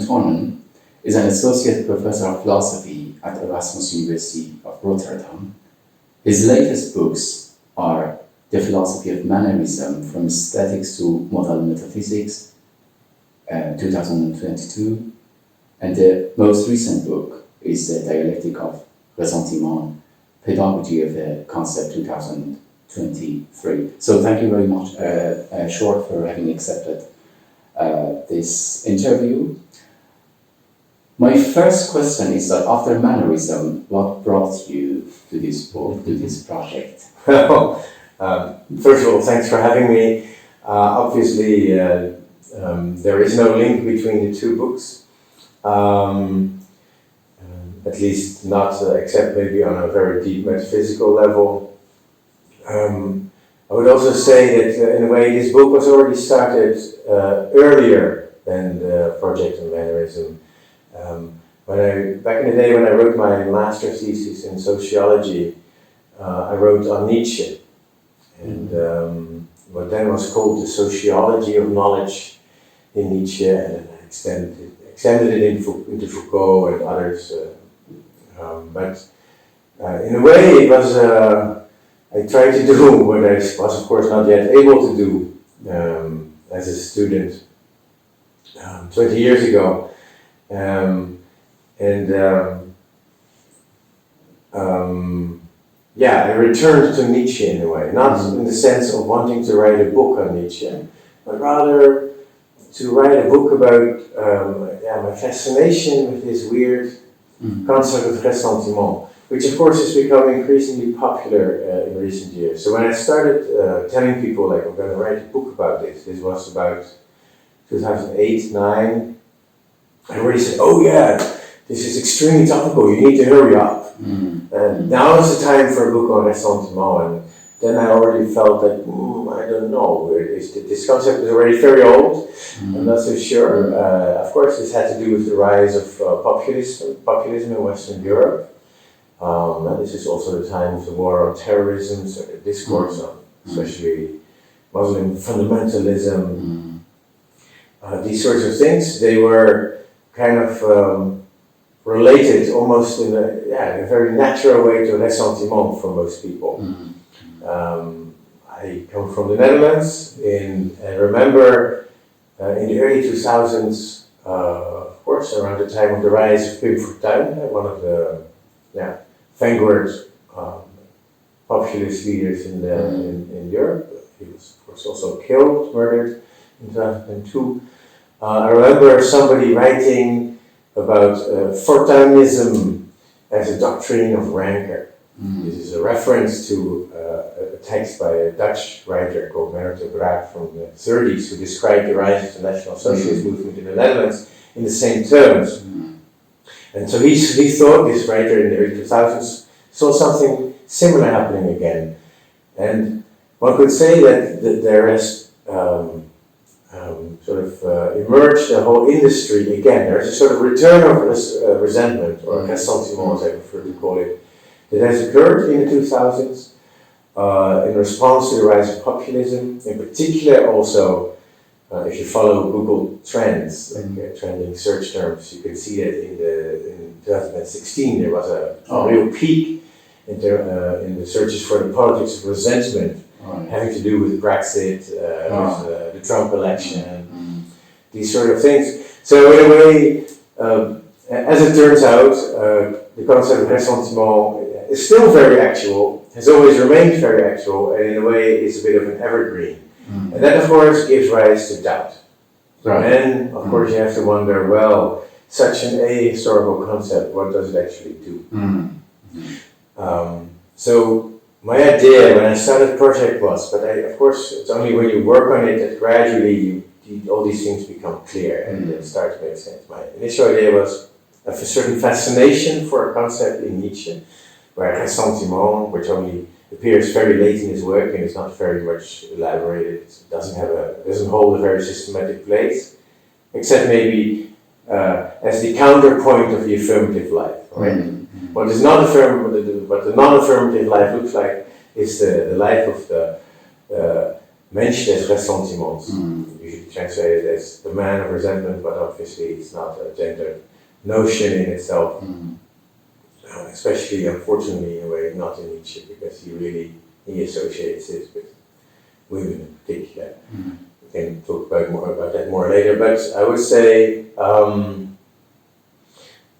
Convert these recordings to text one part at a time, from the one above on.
Tuinen is an associate professor of philosophy at Erasmus University of Rotterdam. His latest books are The Philosophy of Mannerism from Aesthetics to Modal Metaphysics, 2022, and the most recent book is The Dialectic of Ressentiment, Pedagogy of the Concept, 2023. So thank you very much, Sjoerd, for having accepted this interview. My first question is that after mannerism, what brought you to this book, to this project? Well, first of all, thanks for having me. Obviously, there is no link between the two books, at least not except maybe on a very deep metaphysical level. I would also say that in a way this book was already started earlier than the project on mannerism. Back in the day when I wrote my master's thesis in sociology, I wrote on Nietzsche, and what then was called the sociology of knowledge in Nietzsche, and I extended it into Foucault and others. But in a way, it was I tried to do what I was, of course, not yet able to do as a student 20 years ago. I returned to Nietzsche in a way, not in the sense of wanting to write a book on Nietzsche, but rather to write a book about my fascination with this weird concept of ressentiment, which of course has become increasingly popular in recent years. So when I started telling people, like, I'm going to write a book about this was about 2008, 9, I already said, oh yeah, this is extremely topical, you need to hurry up. And now is the time for a book on ressentiment. And then I already felt that, I don't know, this concept is already very old, I'm not so sure. Of course, this had to do with the rise of populism in Western Europe. And this is also the time of the war on terrorism, so the discourse on especially Muslim fundamentalism. These sorts of things, they were kind of related almost in a very natural way to ressentiment for most people. I come from the Netherlands, and I remember in the early 2000s, of course, around the time of the rise of Pim Fortuyn, one of the vanguard populist leaders in Europe. He was, of course, also killed, murdered in 2002. I remember somebody writing about Fortuynism as a doctrine of rancor. This is a reference to a text by a Dutch writer called Girard from the 30s, who described the rise of the National Socialist movement in the Netherlands in the same terms. And so he thought, this writer in the early 2000s, saw something similar happening again. And one could say that there has emerged a whole industry again. There's a sort of return of resentment, or ressentiment as I prefer to call it, that has occurred in the 2000s in response to the rise of populism. In particular also, if you follow Google Trends, like trending search terms, you can see that in 2016 there was a real peak in the searches for the politics of resentment, having to do with Brexit, with the Trump election, these sort of things. So in a way, as it turns out, the concept of ressentiment is still very actual, has always remained very actual, and in a way is a bit of an evergreen. And that, of course, gives rise to doubt. And then, of course, you have to wonder, well, such an ahistorical concept, what does it actually do? So my idea when I started the project was, of course, it's only when you work on it that gradually all these things become clear and they start to make sense. My initial idea was a certain fascination for a concept in Nietzsche, where ressentiment, which only appears very late in his work and is not very much elaborated, it doesn't hold a very systematic place, except maybe as the counterpoint of the affirmative life. Right? What is not affirmative, what the non-affirmative life looks like is the life of the mentioned as ressentiment. Usually translated as the man of resentment, but obviously it's not a gender notion in itself. Especially, unfortunately, in a way, not in Nietzsche, because he associates it with women in particular. We can talk about that more later, but I would say, so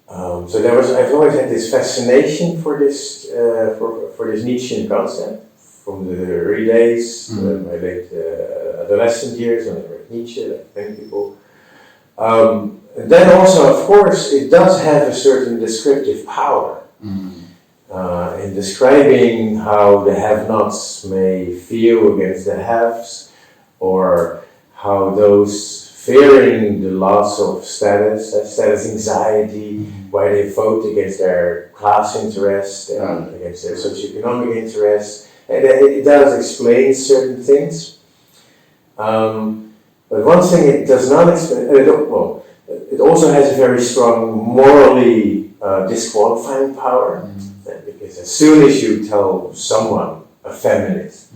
I've always had this fascination for this Nietzschean concept, from the early days, my late adolescent years, when I read Nietzsche, like many people. And then also, of course, it does have a certain descriptive power in describing how the have-nots may feel against the haves, or how those fearing the loss of status anxiety, why they vote against their class interests, against their socioeconomic interests. And it does explain certain things. But one thing it does not explain, it also has a very strong morally disqualifying power, because as soon as you tell someone, a feminist,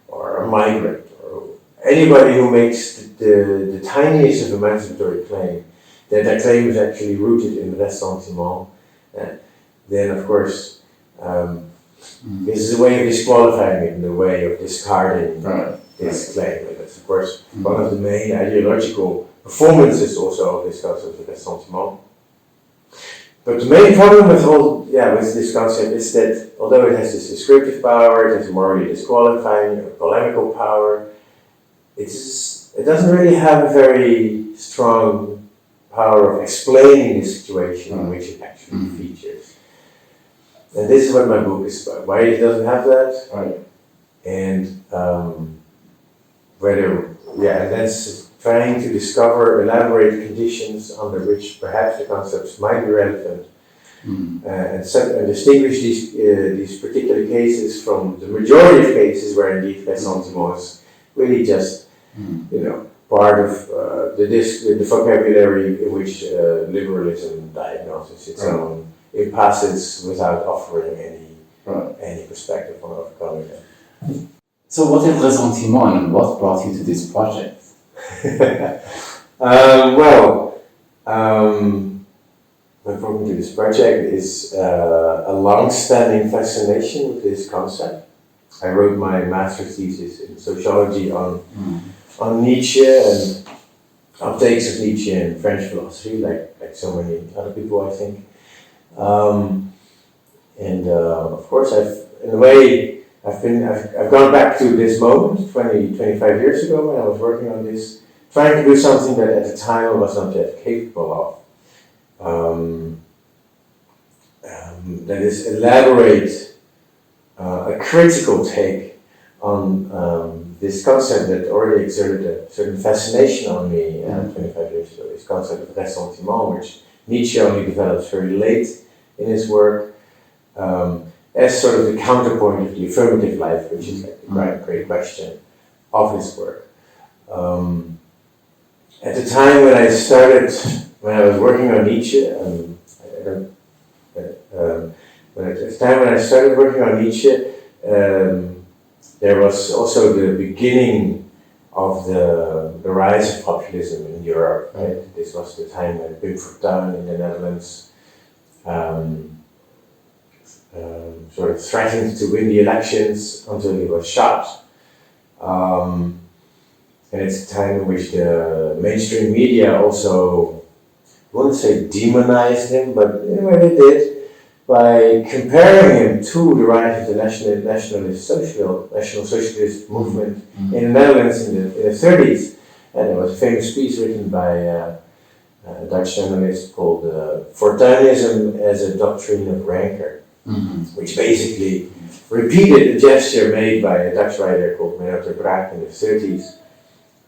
or a migrant, or anybody who makes the tiniest of emancipatory claim, that claim is actually rooted in ressentiment, then of course this is a way of disqualifying it, in the way of discarding this claim. And that's of course one of the main ideological performances also of this concept of ressentiment. But the main problem with this concept is that although it has this descriptive power, it has a morally disqualifying or polemical power, it doesn't really have a very strong power of explaining the situation in which it actually features. And this is what my book is about. Why it doesn't have that, and that's trying to discover elaborate conditions under which perhaps the concepts might be relevant, and distinguish these particular cases from the majority of cases where indeed ressentiment is really just part of the vocabulary in which liberalism diagnoses its own impasses without offering any perspective on overcoming them. So what is ressentiment, and what brought you to this project? What brought me to this project is a long-standing fascination with this concept. I wrote my master's thesis in sociology on Nietzsche and uptakes of Nietzsche in French philosophy, like so many other people, I think. Of course, I've gone back to this moment 25 years ago when I was working on this, trying to do something that at the time I was not yet capable of. That is, elaborate a critical take on this concept that already exerted a certain fascination on me 25 years ago, this concept of ressentiment, which Nietzsche only develops very late in his work, as sort of the counterpoint of the affirmative life, which is like the great question of his work. At the time when I was working on Nietzsche, there was also the beginning of the rise of populism in Europe. Right? This was the time when Tuinen in the Netherlands sort of threatened to win the elections until he was shot. And it's a time in which the mainstream media also, I wouldn't say demonized him, but in a way they did, by comparing him to the rise of the National Socialist movement in the Netherlands in the 30s. And there was a famous piece written by a Dutch journalist called Fortuinism as a Doctrine of Rancor, which basically repeated a gesture made by a Dutch writer called Menno ter Braak in the 30s,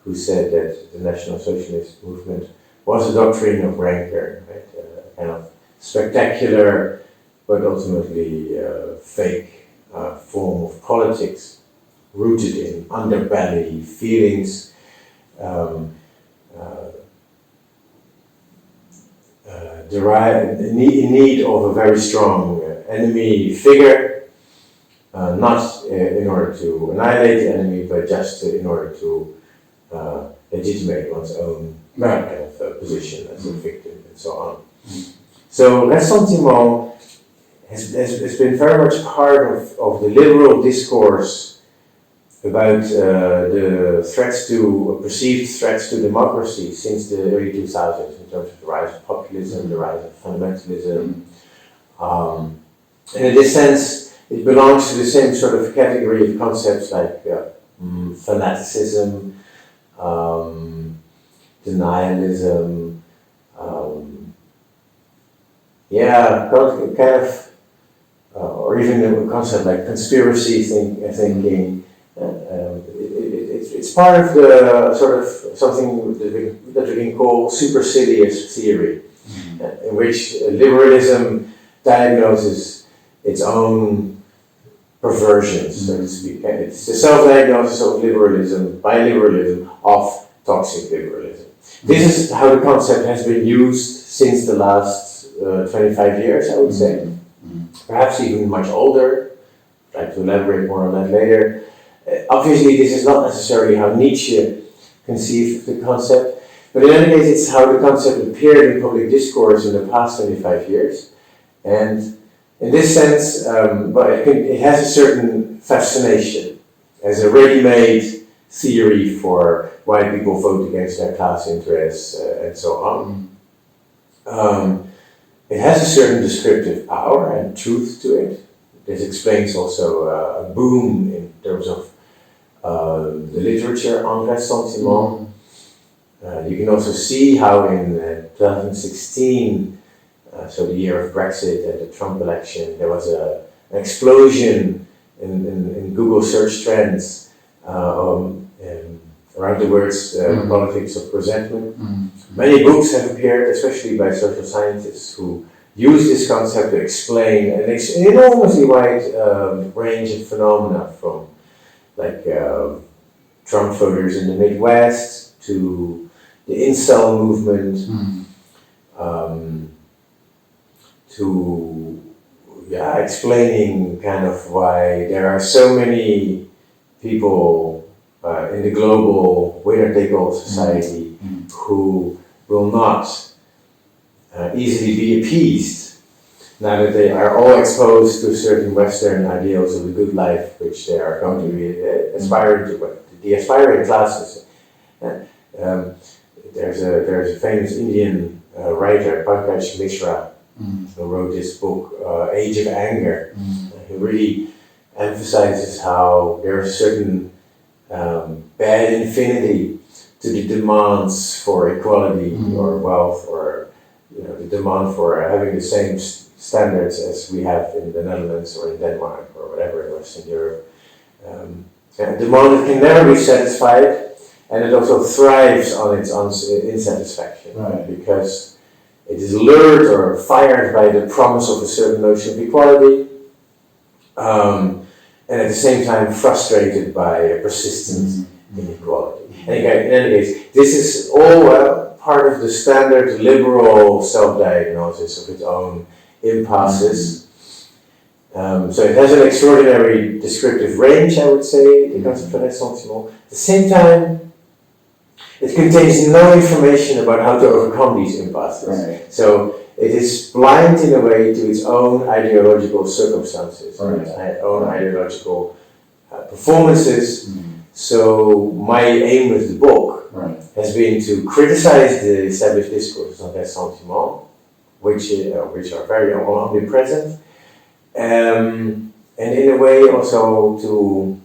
who said that the National Socialist movement was a doctrine of rancor, right? A kind of spectacular but ultimately fake form of politics, rooted in underbelly feelings, in need of a very strong enemy figure, not in order to annihilate the enemy, but just in order to legitimate one's own kind of position as a victim and so on. So ressentiment has been very much part of the liberal discourse about the threats to, perceived threats to democracy since the early 2000s, in terms of the rise of populism, the rise of fundamentalism. And in this sense, it belongs to the same sort of category of concepts like fanaticism, denialism, kind of, or even a concept like conspiracy thinking. It's part of the sort of something that we can call supercilious theory, in which liberalism diagnoses its own perversions, so to speak. And it's the self-diagnosis of liberalism, by liberalism, of toxic liberalism. This is how the concept has been used since the last 25 years, I would say. Perhaps even much older. I'd like to elaborate more on that later. Obviously, this is not necessarily how Nietzsche conceived the concept, but in any case, it's how the concept appeared in public discourse in the past 25 years. And in this sense, it has a certain fascination as a ready-made theory for why people vote against their class interests and so on. It has a certain descriptive power and truth to it. This explains also a boom in terms of the literature on ressentiment. You can also see how in 2016, so the year of Brexit and the Trump election, there was an explosion in Google search trends around the words politics of resentment. Many books have appeared, especially by social scientists, who use this concept to explain an enormously wide range of phenomena, from like Trump voters in the Midwest to the incel movement, to explaining kind of why there are so many people in the global winner-take-all society who will not easily be appeased now that they are all exposed to certain Western ideals of a good life, which they are going to be aspiring to, the aspiring classes. There's a famous Indian writer, Pankaj Mishra, who wrote this book, Age of Anger. He really emphasizes how there is a certain bad infinity to the demands for equality or wealth, or the demand for having the same standards as we have in the Netherlands or in Denmark or whatever in Western Europe. A demand that can never be satisfied, and it also thrives on its insatisfaction, because it is lured or fired by the promise of a certain notion of equality, and at the same time frustrated by a persistent inequality. In any case, this is all part of the standard liberal self-diagnosis of its own impasses. So it has an extraordinary descriptive range, I would say, the concept of ressentiment. At the same time, it contains no information about how to overcome these impasses. So it is blind in a way to its own ideological circumstances, its own ideological performances. So my aim with the book has been to criticize the established discourses on ressentiment, which are very omnipresent, and in a way also to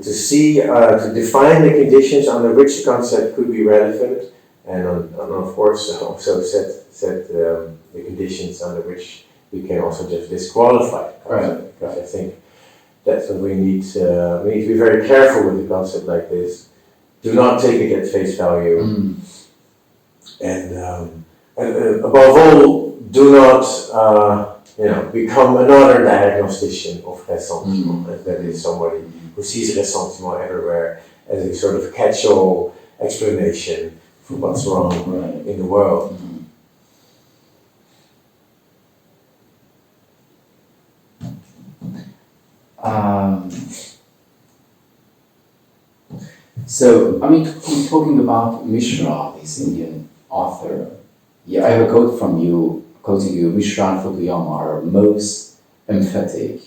see, to define the conditions under which the concept could be relevant, and of course also set the conditions under which we can also just disqualify the concept. Because I think that's what we need to be very careful with a concept like this. Do not take it at face value, and above all, do not become another diagnostician of ressentiment. That is somebody who sees ressentiment everywhere as a sort of catch-all explanation for what's wrong in the world. So, I mean, talking about Mishra, this Indian author, yeah, I have a quote from you, quoting you, Mishra and Fukuyama are most emphatic.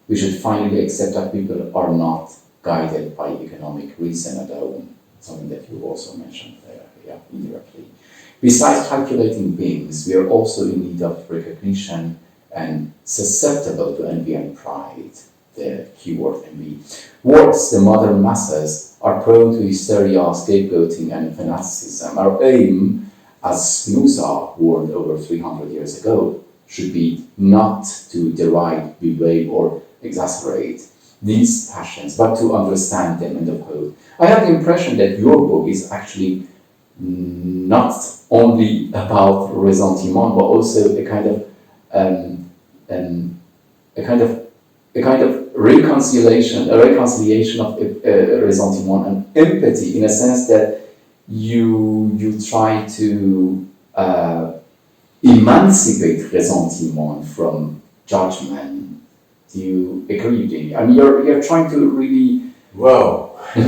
We should finally accept that people are not guided by economic reason alone, something that you also mentioned there, yeah, indirectly. Besides calculating beings, we are also in need of recognition and susceptible to envy and pride, the keyword envy. Worse, the modern masses are prone to hysteria, scapegoating, and fanaticism. Our aim, as Spinoza warned over 300 years ago, should be not to deride, bewail, or exasperate these passions, but to understand them, end of quote. I have the impression that your book is actually not only about ressentiment, but also a kind of reconciliation of ressentiment and empathy, in a sense that you try to emancipate ressentiment from judgment. Do you agree? I mean, you're trying to really. Well. I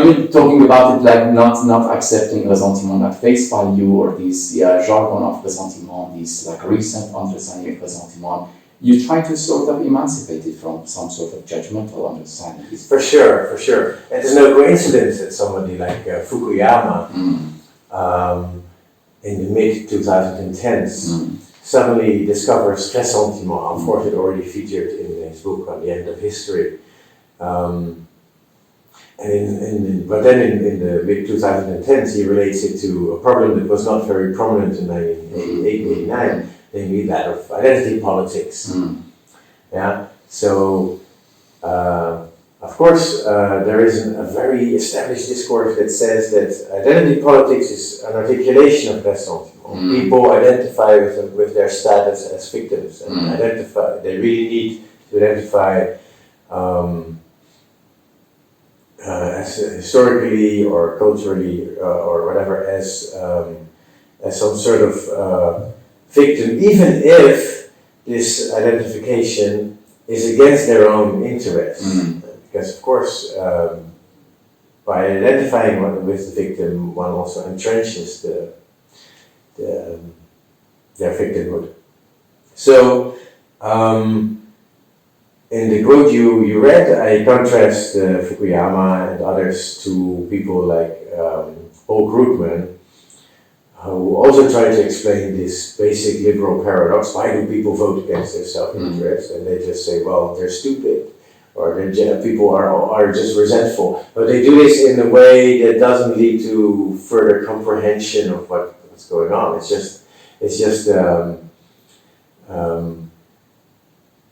mean, talking about it like not accepting ressentiment at face value, or this jargon of ressentiment, this like recent understanding of ressentiment. You try to sort of emancipate it from some sort of judgmental understanding. For sure. And there's no coincidence that somebody like Fukuyama in the mid-2010s suddenly discovers ressentiment. Of course, it already featured in his book On the End of History. But then in the mid-2010s, he relates it to a problem that was not very prominent in 1988, 1989, namely that of identity politics. Yeah. So, of course, there is a very established discourse that says that identity politics is an articulation of ressentiment. People identify with their status as victims, and they really need to identify as historically or culturally or whatever as some sort of victim, even if this identification is against their own interest. Because of course, by identifying with the victim, one also entrenches their victimhood. So, in the quote you read, I contrast Fukuyama and others to people like Paul Krugman, who also try to explain this basic liberal paradox. Why do people vote against their self-interest? And they just say, well, they're stupid, or people are just resentful. But they do this in a way that doesn't lead to further comprehension of what's going on. It's just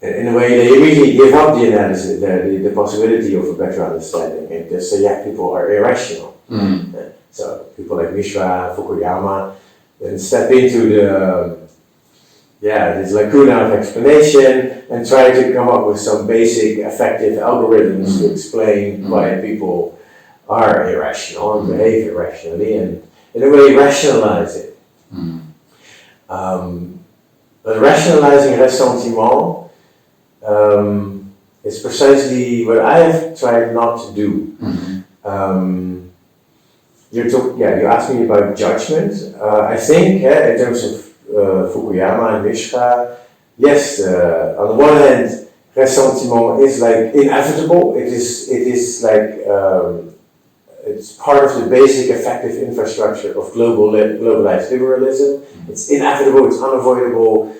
in a way, they immediately give up the analysis, the possibility of a better understanding, and just say, yeah, people are irrational. So people like Mishra, Fukuyama, then step into this lacuna of explanation and try to come up with some basic effective algorithms to explain why people are irrational and behave irrationally, and in a way rationalize it. But rationalizing ressentiment is precisely what I have tried not to do. You asked me about judgment. I think, in terms of Fukuyama and Mishra, yes, on the one hand, ressentiment is like inevitable. It is like it's part of the basic effective infrastructure of globalized liberalism. It's inevitable. It's unavoidable.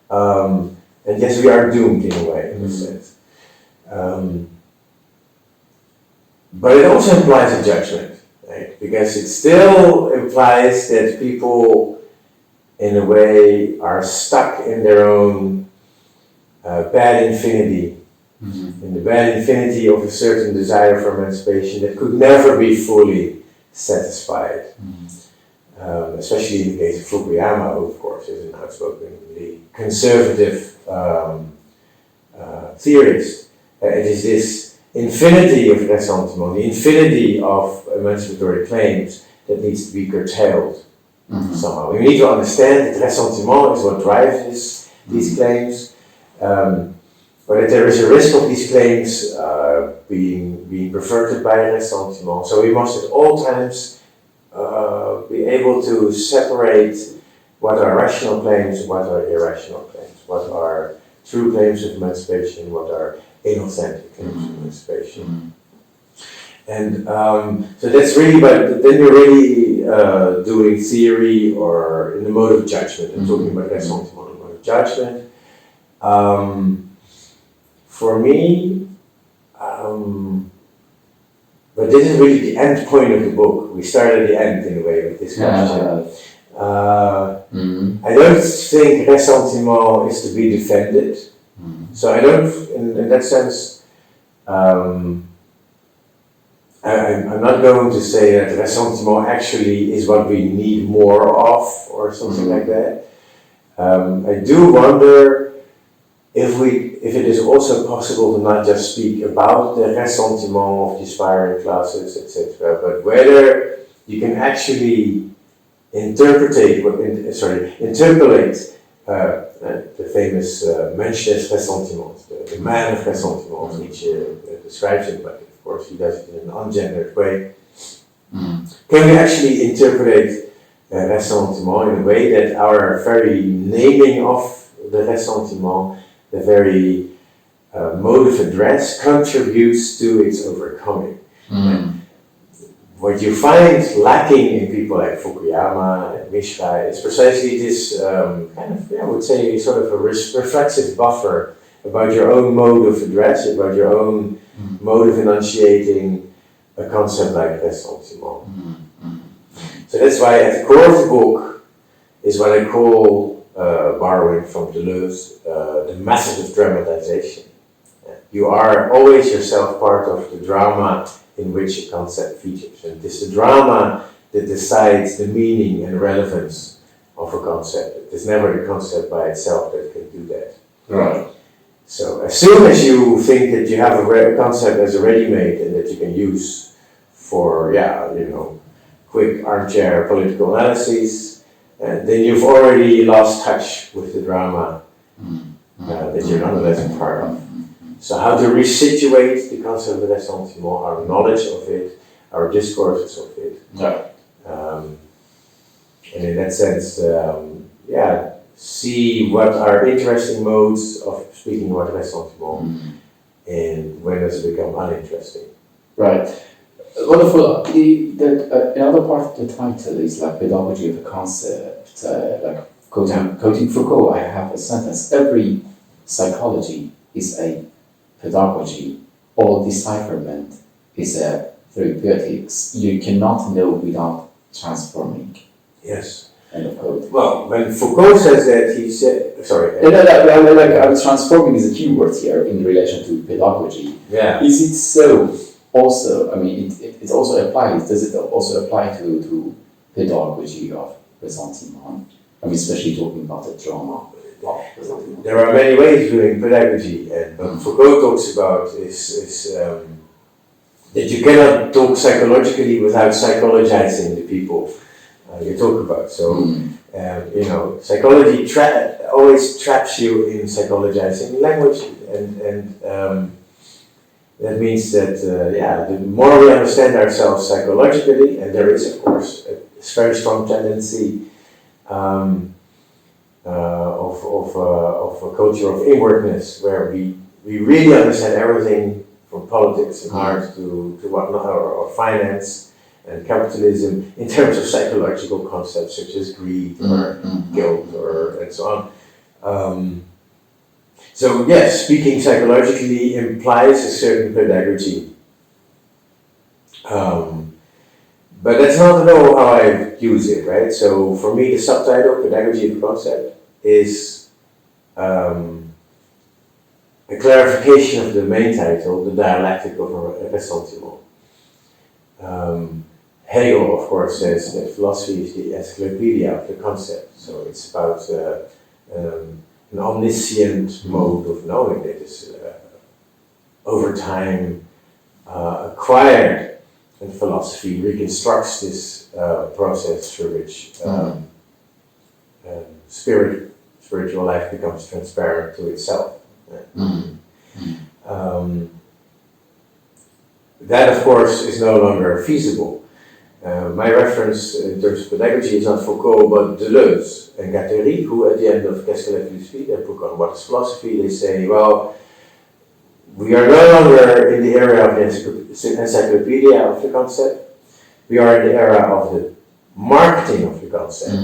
And yes, we are doomed in a way, in a sense. But it also implies a judgment, right? Because it still implies that people, in a way, are stuck in their own bad infinity, in the bad infinity of a certain desire for emancipation that could never be fully satisfied. Especially in the case of Fukuyama, who of course is an outspokenly conservative theorist. It is this infinity of ressentiment, the infinity of emancipatory claims that needs to be curtailed somehow. We need to understand that ressentiment is what drives these claims, but that there is a risk of these claims being perverted by ressentiment. So we must at all times be able to separate what are rational claims, what are irrational claims, what are true claims of emancipation, what are inauthentic claims of emancipation. And so that's really, but then you're really doing theory or in the mode of judgment. I'm talking about ressentiment in the mode of judgment. For me, but this is really the end point of the book. We start at the end in a way with this question. I don't think ressentiment is to be defended. So I don't, in that sense, I'm not going to say that ressentiment actually is what we need more of or something like that. I do wonder if it is also possible to not just speak about the ressentiment of the aspiring classes, etc., but whether you can actually interpolate the famous Mensch des Ressentiments, the man of ressentiment, as Nietzsche describes it, but of course he does it in an ungendered way. Can we actually interpret ressentiment in a way that our very naming of the ressentiment, the very mode of address, contributes to its overcoming? What you find lacking in people like Fukuyama and Mishra is precisely this I would say, sort of a reflexive buffer about your own mode of address, about your own mode of enunciating a concept like ressentiment. So that's why at the core of the book is what I call, borrowing from Deleuze, the method of dramatization. You are always yourself part of the drama in which a concept features. And it is the drama that decides the meaning and relevance of a concept. It is never the concept by itself that can do that. Right. So as soon as you think that you have a concept as a ready-made and that you can use for, quick armchair political analyses, then you've already lost touch with the drama that you're nonetheless a part of. So how to resituate the concept of ressentiment, our knowledge of it, our discourses of it. And in that sense, see what are interesting modes of speaking about ressentiment and when does it become uninteresting. Right. Wonderful. Another part of the title is like pedagogy of a concept. Quoting Foucault, I have a sentence: every psychology is a pedagogy. All decipherment is a therapeutics. You cannot know without transforming. Yes. End of quote. Well, when Foucault says that, he said, sorry. Transforming is a key word here in relation to pedagogy. Yeah. Is it so also, it also applies, does it also apply to pedagogy of ressentiment? Especially talking about the drama of ressentiment. There are many ways of doing pedagogy, and what Foucault talks about is that you cannot talk psychologically without psychologizing the people you talk about. So, psychology always traps you in psychologizing language, and that means that, the more we understand ourselves psychologically, and there is, of course, a very strong tendency of a culture of inwardness, where we really understand everything from politics and art to whatnot, or finance and capitalism in terms of psychological concepts such as greed or guilt and so on. So yes, speaking psychologically implies a certain pedagogy. But that's not at all how I use it, right? So for me, the subtitle, Pedagogy of Concept, is a clarification of the main title, The Dialectic of Ressentiment. Hegel, of course, says that philosophy is the encyclopedia of the concept. So it's about an omniscient mode of knowing that is over time acquired, and philosophy reconstructs this process through which spiritual life becomes transparent to itself. That, of course, is no longer feasible. My reference in terms of pedagogy is not Foucault, but Deleuze and Améry, who at the end of Qu'est-ce que la philosophie, their book on what is philosophy, they say, well, we are no longer in the era of the encyclopedia of the concept, we are in the era of the marketing of the concept,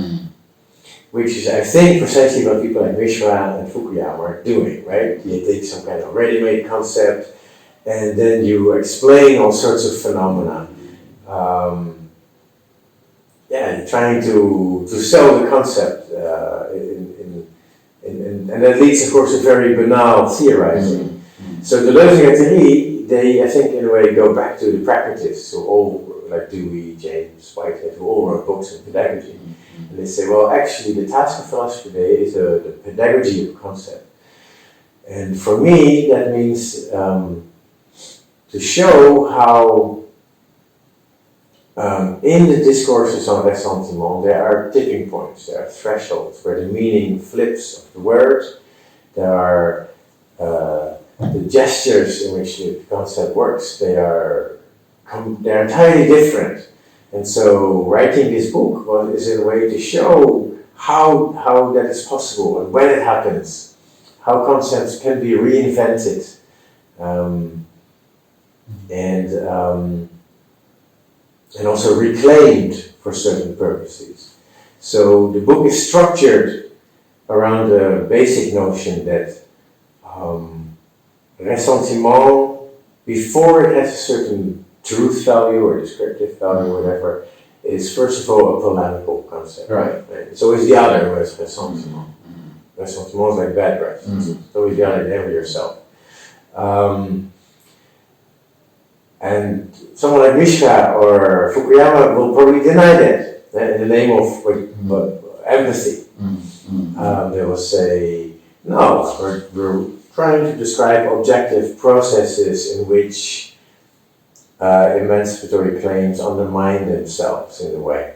which is, I think, precisely what people like Mishra and Fukuyama are doing, right? You take some kind of ready-made concept, and then you explain all sorts of phenomena. Trying to sell the concept, and that leads, of course, to very banal theorizing. So Deleuze and Améry, they, I think, in a way, go back to the pragmatists who all, like Dewey, James, Whitehead, who all wrote books on pedagogy. And they say, well, actually, the task of philosophy today is the pedagogy of concept. And for me, that means to show how in the discourses on ressentiment, there are tipping points, there are thresholds where the meaning flips of the word, there are the gestures in which the concept works, they're entirely different. And so writing this book is in a way to show how that is possible and when it happens, how concepts can be reinvented, and also reclaimed for certain purposes. So the book is structured around the basic notion that ressentiment, before it has a certain truth value or descriptive value or whatever, is first of all a polemical concept. Right. It's always the other who has ressentiment. Ressentiment is like bad breath. It's always the other, never yourself. And someone like Mishra or Fukuyama will probably deny that in the name of empathy. They will say, no, we're trying to describe objective processes in which emancipatory claims undermine themselves in a way.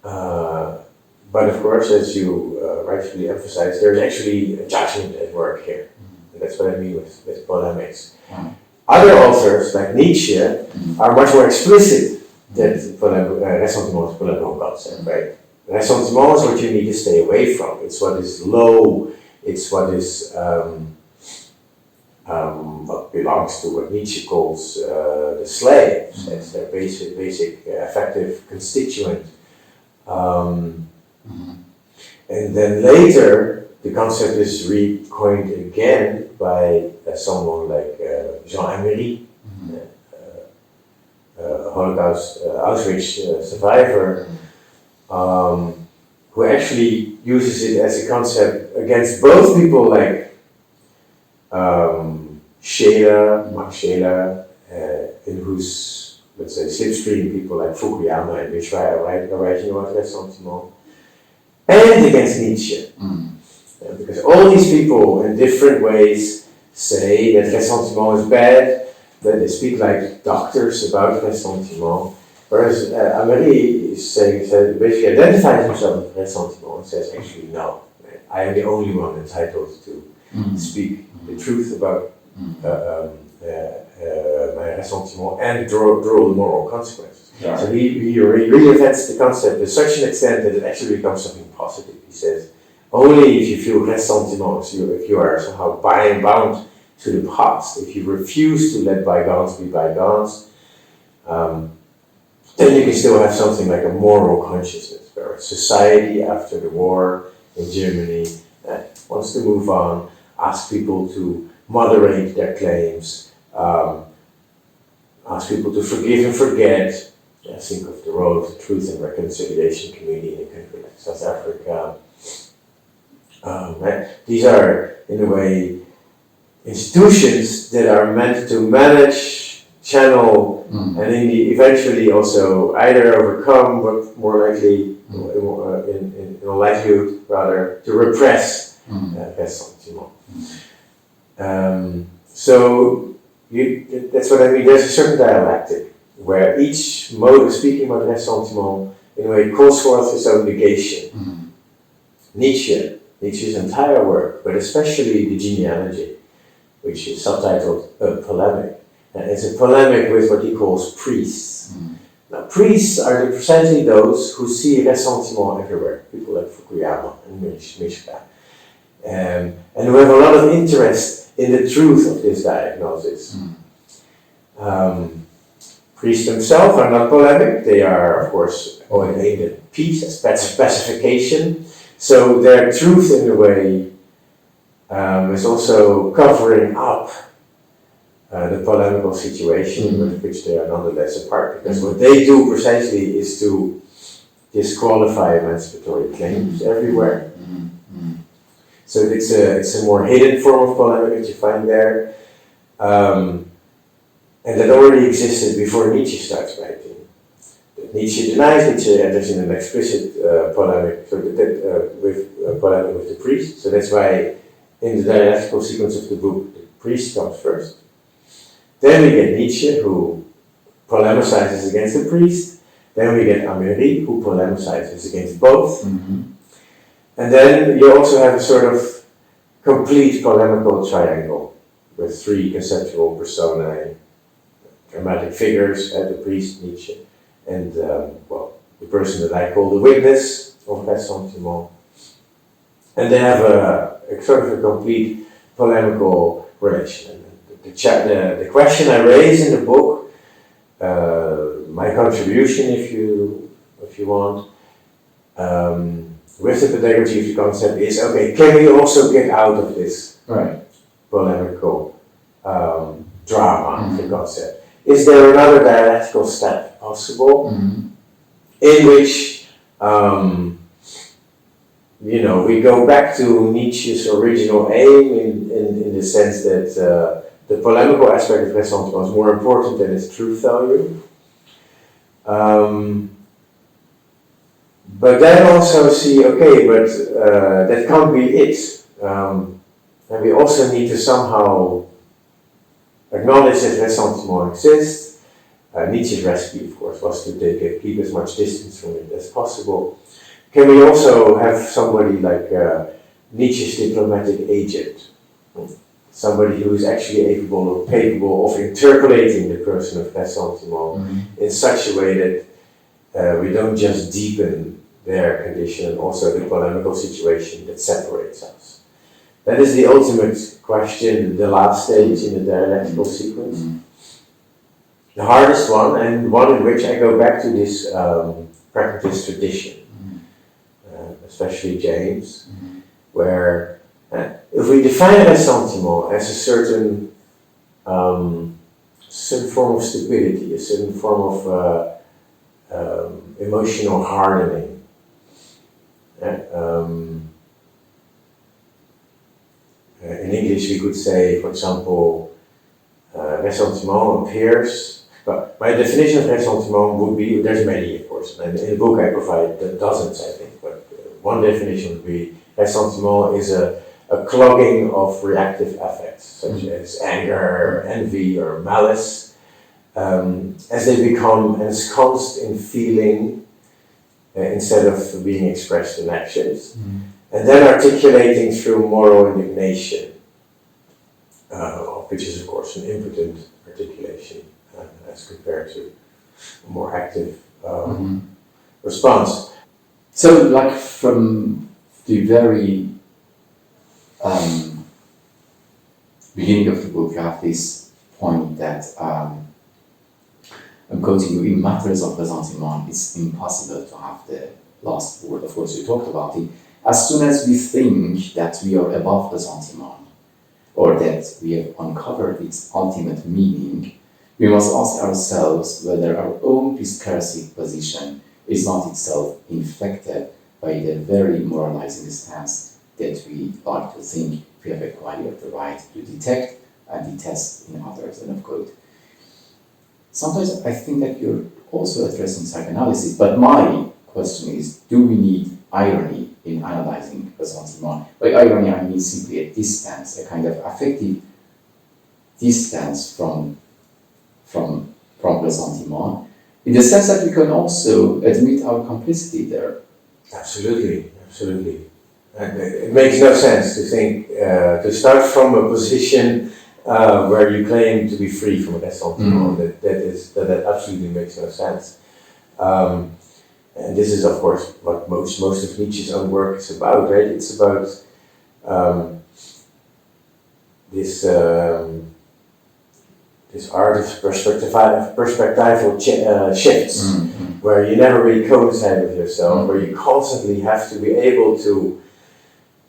But of course, as you rightfully emphasized, there's actually a judgment at work here. And that's what I mean with polemics. Other authors, like Nietzsche, are much more explicit that ressentiment is a polemical concept, right? Ressentiment is what you need to stay away from. It's what is low, it's what is what belongs to what Nietzsche calls the slaves. That's their basic affective constituent. And then later, the concept is recoined again by someone like Jean Améry, Holocaust Auschwitz survivor, who actually uses it as a concept against both people like Scheler, Max Scheler, in whose, let's say, slipstream people like Fukuyama and Mishra are writing about ressentiment, and against Nietzsche. Because all these people in different ways say that ressentiment is bad, that they speak like doctors about ressentiment, whereas Améry is saying, basically identifies himself with ressentiment and says, actually no, I am the only one entitled to speak the truth about my ressentiment and draw the moral consequences. Yeah. So he reinvents the concept to such an extent that it actually becomes something positive. He says, only if you feel ressentiment, if you are somehow bound to the past, if you refuse to let bygones be bygones, then you can still have something like a moral consciousness, where a society after the war in Germany wants to move on, ask people to moderate their claims, ask people to forgive and forget. Think of the role of the Truth and Reconciliation Committee in a country like South Africa. These are, in a way, institutions that are meant to manage, channel, and eventually also either overcome, but more likely, in all likelihood, rather, to repress ressentiment. So that's what I mean. There's a certain dialectic where each mode of speaking about ressentiment, in a way, calls forth its own negation. Nietzsche's entire work, but especially the genealogy, which is subtitled A Polemic. And it's a polemic with what he calls priests. Now, priests are precisely those who see ressentiment everywhere, people like Fukuyama and Mishka, and who have a lot of interest in the truth of this diagnosis. Priests themselves are not polemic, they are, of course, aimed at peace, at specification, so their truth, in a way, is also covering up the polemical situation with which they are nonetheless apart, because what they do precisely is to disqualify emancipatory claims everywhere. So it's a more hidden form of polemic that you find there, and that already existed before Nietzsche starts writing. Nietzsche denies, Nietzsche enters in an explicit polemic with polemic with the priest, so that's why in the dialectical sequence of the book, the priest comes first. Then we get Nietzsche, who polemicizes against the priest. Then we get Améry, who polemicizes against both. And then you also have a sort of complete polemical triangle with three conceptual personae, dramatic figures, the priest, Nietzsche, and the person that I call the witness of Ressentiment. And they have a sort of a complete polemical relation. The question I raise in the book, my contribution, if you want, with the pedagogy of the concept is, okay, can we also get out of this polemical drama of the concept? Is there another dialectical step possible in which we go back to Nietzsche's original aim in the sense that the polemical aspect of ressentiment is more important than its truth value. But then also see, okay, but that can't be it. And we also need to somehow acknowledge that ressentiment exists. Nietzsche's recipe, of course, was to keep as much distance from it as possible. Can we also have somebody like Nietzsche's diplomatic agent? Somebody who is actually capable of interpolating the person of ressentiment in such a way that we don't just deepen their condition and also the polemical situation that separates us. That is the ultimate question, the last stage in the dialectical sequence. The hardest one, and one in which I go back to this pragmatist tradition, especially James, where if we define ressentiment as a certain form of stupidity, a certain form of emotional hardening, in English we could say, for example, ressentiment appears, but my definition of ressentiment would be, there's many of course, and in the book I provide dozens I think, but one definition would be ressentiment is a clogging of reactive affects, such as anger, envy, or malice, as they become ensconced in feeling instead of being expressed in actions, and then articulating through moral indignation, which is of course an impotent articulation as compared to a more active response. So, like from the very beginning of the book, you have this point that I'm quoting you: in matters of ressentiment, it's impossible to have the last word. Of course, you talked about it. As soon as we think that we are above ressentiment, or that we have uncovered its ultimate meaning, we must ask ourselves whether our own discursive position is not itself infected by the very moralizing stance that we like to think we have acquired the right to detect and detest in others, end of quote. Sometimes I think that you're also addressing psychoanalysis, but my question is, do we need irony in analyzing ressentiment? By irony I mean simply a distance, a kind of affective distance from ressentiment, in the sense that we can also admit our complicity there. Absolutely. It makes no sense to think, to start from a position where you claim to be free from ressentiment. That absolutely makes no sense. And this is, of course, what most of Nietzsche's own work is about, right? It's about this art of perspectival shifts, where you never really coincide with yourself, where you constantly have to be able to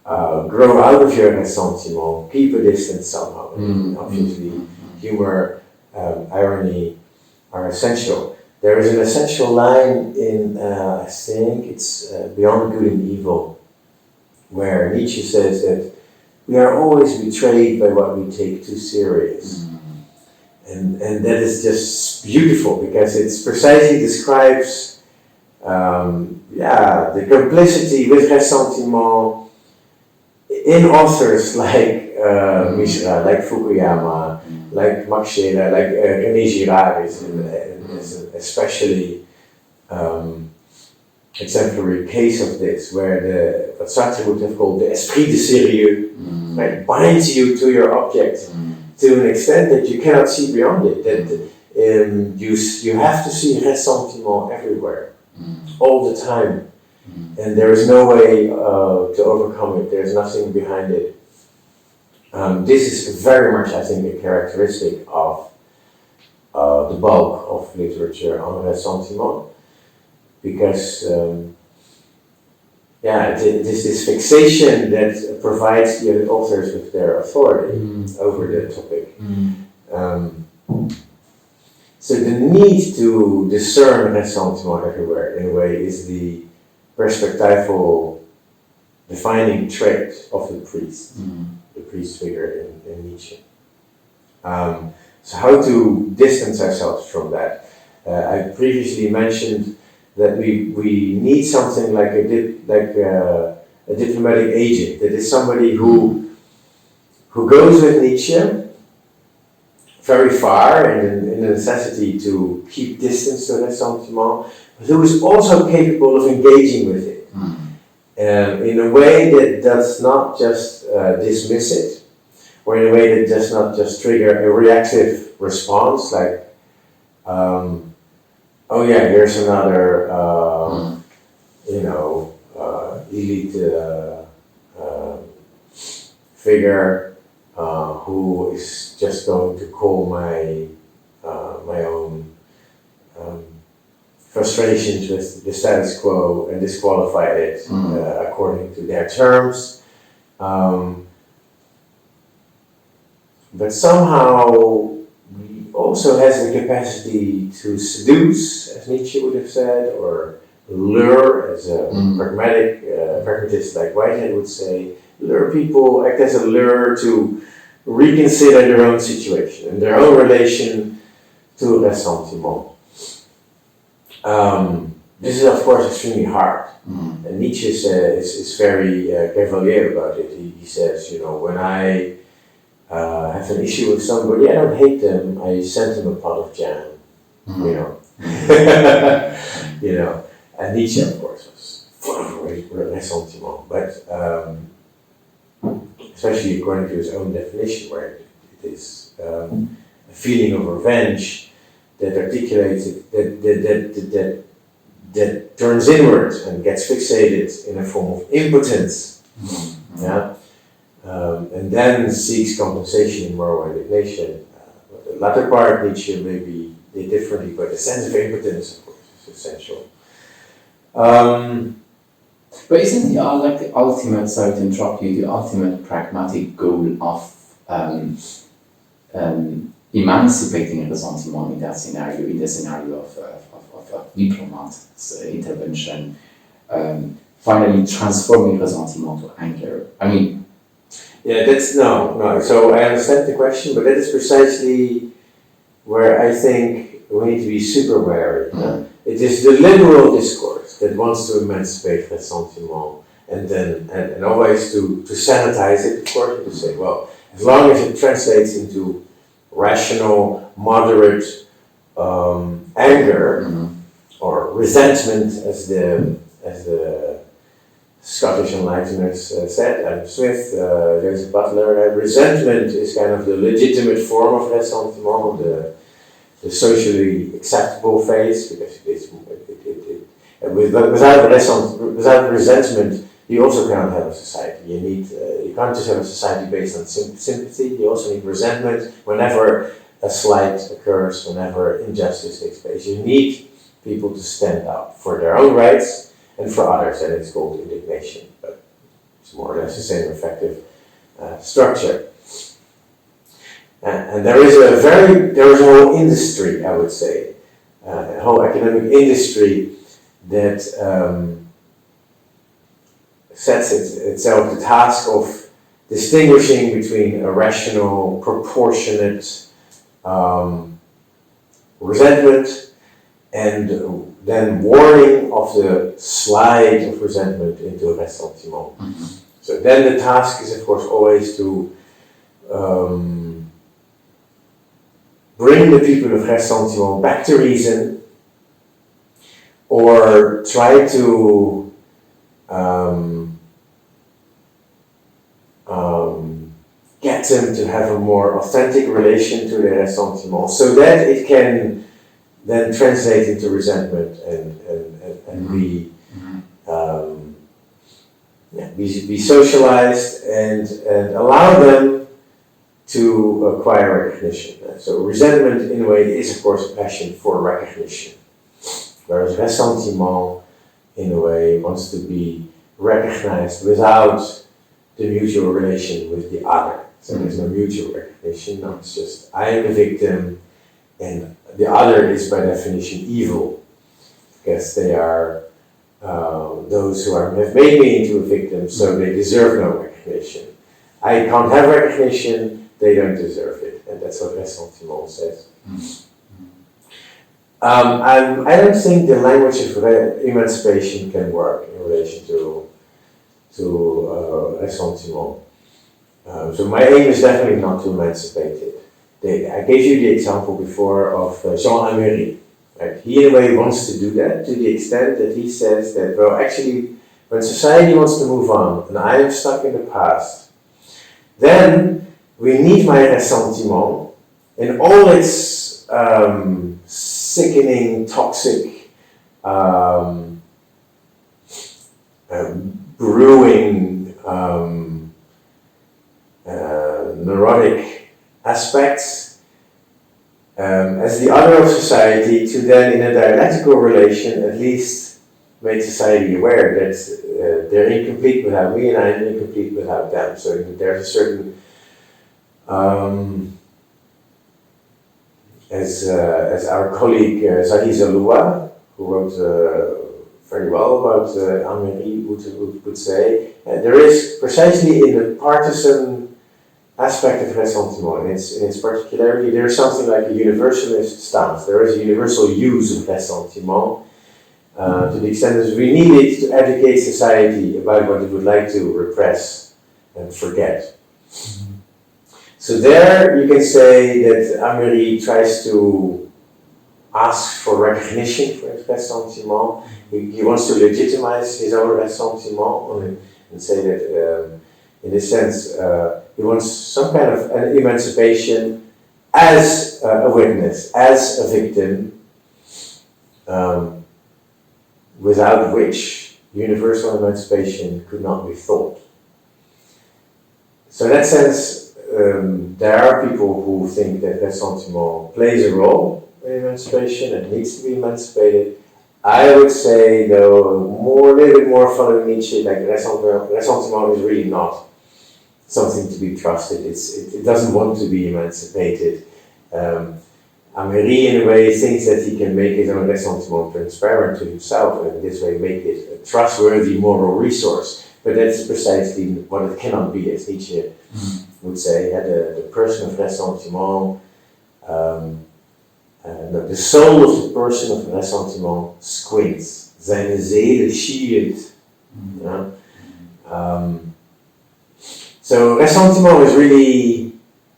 grow out of your ressentiment, keep a distance somehow. Obviously, humor, irony are essential. There is an essential line in, I think it's Beyond Good and Evil, where Nietzsche says that we are always betrayed by what we take too serious. And that is just beautiful, because it precisely describes the complicity with ressentiment in authors like Mishra, like Fukuyama, like Max Scheler, like René Girard is especially exemplary case of this, where what Sartre would have called the esprit de sérieux, right, binds you to your object to an extent that you cannot see beyond it. That you have to see ressentiment everywhere, all the time, and there is no way to overcome it. There's nothing behind it. This is very much, I think, a characteristic of the bulk of literature on ressentiment, because it is this fixation that provides the authors with their authority over the topic. So the need to discern ressentiment everywhere, in a way, is the perspectival defining trait of the priest figure in Nietzsche. So how to distance ourselves from that? I previously mentioned that we need something like a diplomatic agent. That is somebody who goes with Nietzsche very far in the necessity to keep distance to ressentiment, but who is also capable of engaging with it in a way that does not just dismiss it, or in a way that does not just trigger a reactive response, like, oh yeah, here's another, elite figure who is just going to call my own frustrations with the status quo and disqualify it according to their terms. But somehow he also has the capacity to seduce, as Nietzsche would have said, or lure, as a pragmatist like Whitehead would say. Lure people, act as a lure to reconsider their own situation and their own relation to ressentiment. This is, of course, extremely hard. And Nietzsche is very cavalier about it. He says, when I have an issue with somebody, I don't hate them, I send them a pot of jam. And Nietzsche, of course, was full of ressentiment, but especially according to his own definition, where it is a feeling of revenge that articulates it, that turns inwards and gets fixated in a form of impotence, and then seeks compensation in moral indignation. The latter part, Nietzsche maybe did differently, but the sense of impotence, of course, is essential. But isn't the ultimate, sorry to interrupt you, the ultimate pragmatic goal of emancipating ressentiment in that scenario, in the scenario of diplomat's intervention, finally transforming ressentiment to anger? I mean, no. So I understand the question, but that is precisely where I think we need to be super wary. It is the liberal discourse that wants to emancipate ressentiment, and always to sanitize it, of course, to say, well, as long as it translates into rational, moderate anger or resentment, as the Scottish enlighteners said, Adam Smith, Joseph Butler, resentment is kind of the legitimate form of ressentiment, the socially acceptable phase, because without resentment, you also cannot have a society. You can't just have a society based on sympathy. You also need resentment whenever a slight occurs, whenever injustice takes place. You need people to stand up for their own rights and for others, and it's called indignation, but it's more or less the same effective structure. And there is a whole industry, I would say, a whole academic industry that sets itself the task of distinguishing between a rational, proportionate resentment and then warning of the slide of resentment into ressentiment. Mm-hmm. So then the task is, of course, always to bring the people of ressentiment back to reason, or try to get them to have a more authentic relation to their ressentiment, so that it can then translate into resentment and be socialized and allow them to acquire recognition. So resentment, in a way, is of course a passion for recognition, whereas ressentiment, in a way, wants to be recognized without the mutual relation with the other. So there's no mutual recognition. No, it's just I am the victim, and the other is by definition evil, because they are those who have made me into a victim, so they deserve no recognition. I can't have recognition, they don't deserve it, and that's what ressentiment says. I don't think the language of emancipation can work in relation to ressentiment. So my aim is definitely not to emancipate it. I gave you the example before of Jean Améry. Right? He in a way wants to do that to the extent that he says that, well, actually, when society wants to move on and I am stuck in the past, then we need my ressentiment in all its sickening, toxic, brewing, neurotic aspects as the other of society, to then in a dialectical relation at least make society aware that they're incomplete without me and I'm incomplete without them. So there's a certain as our colleague Zahi Zaloua, who wrote very well about Améry, would say, there is precisely in the partisan aspect of ressentiment, in its particularity, there is something like a universalist stance. There is a universal use of ressentiment to the extent that we need it to educate society about what it would like to repress and forget. Mm-hmm. So there you can say that Améry tries to ask for recognition for his ressentiment. He wants to legitimize his own ressentiment and say that in this sense he wants some kind of an emancipation as a witness, as a victim, without which universal emancipation could not be thought. So in that sense, there are people who think that ressentiment plays a role in emancipation and needs to be emancipated. I would say, though, a little bit more following Nietzsche, like ressentiment is really not something to be trusted. It doesn't want to be emancipated. Améry, in a way, thinks that he can make his own ressentiment transparent to himself and in this way make it a trustworthy moral resource. But that's precisely what it cannot be, as Nietzsche would say. The person of ressentiment, the soul of the person of ressentiment squints. Seine Seele schielt. So ressentiment is really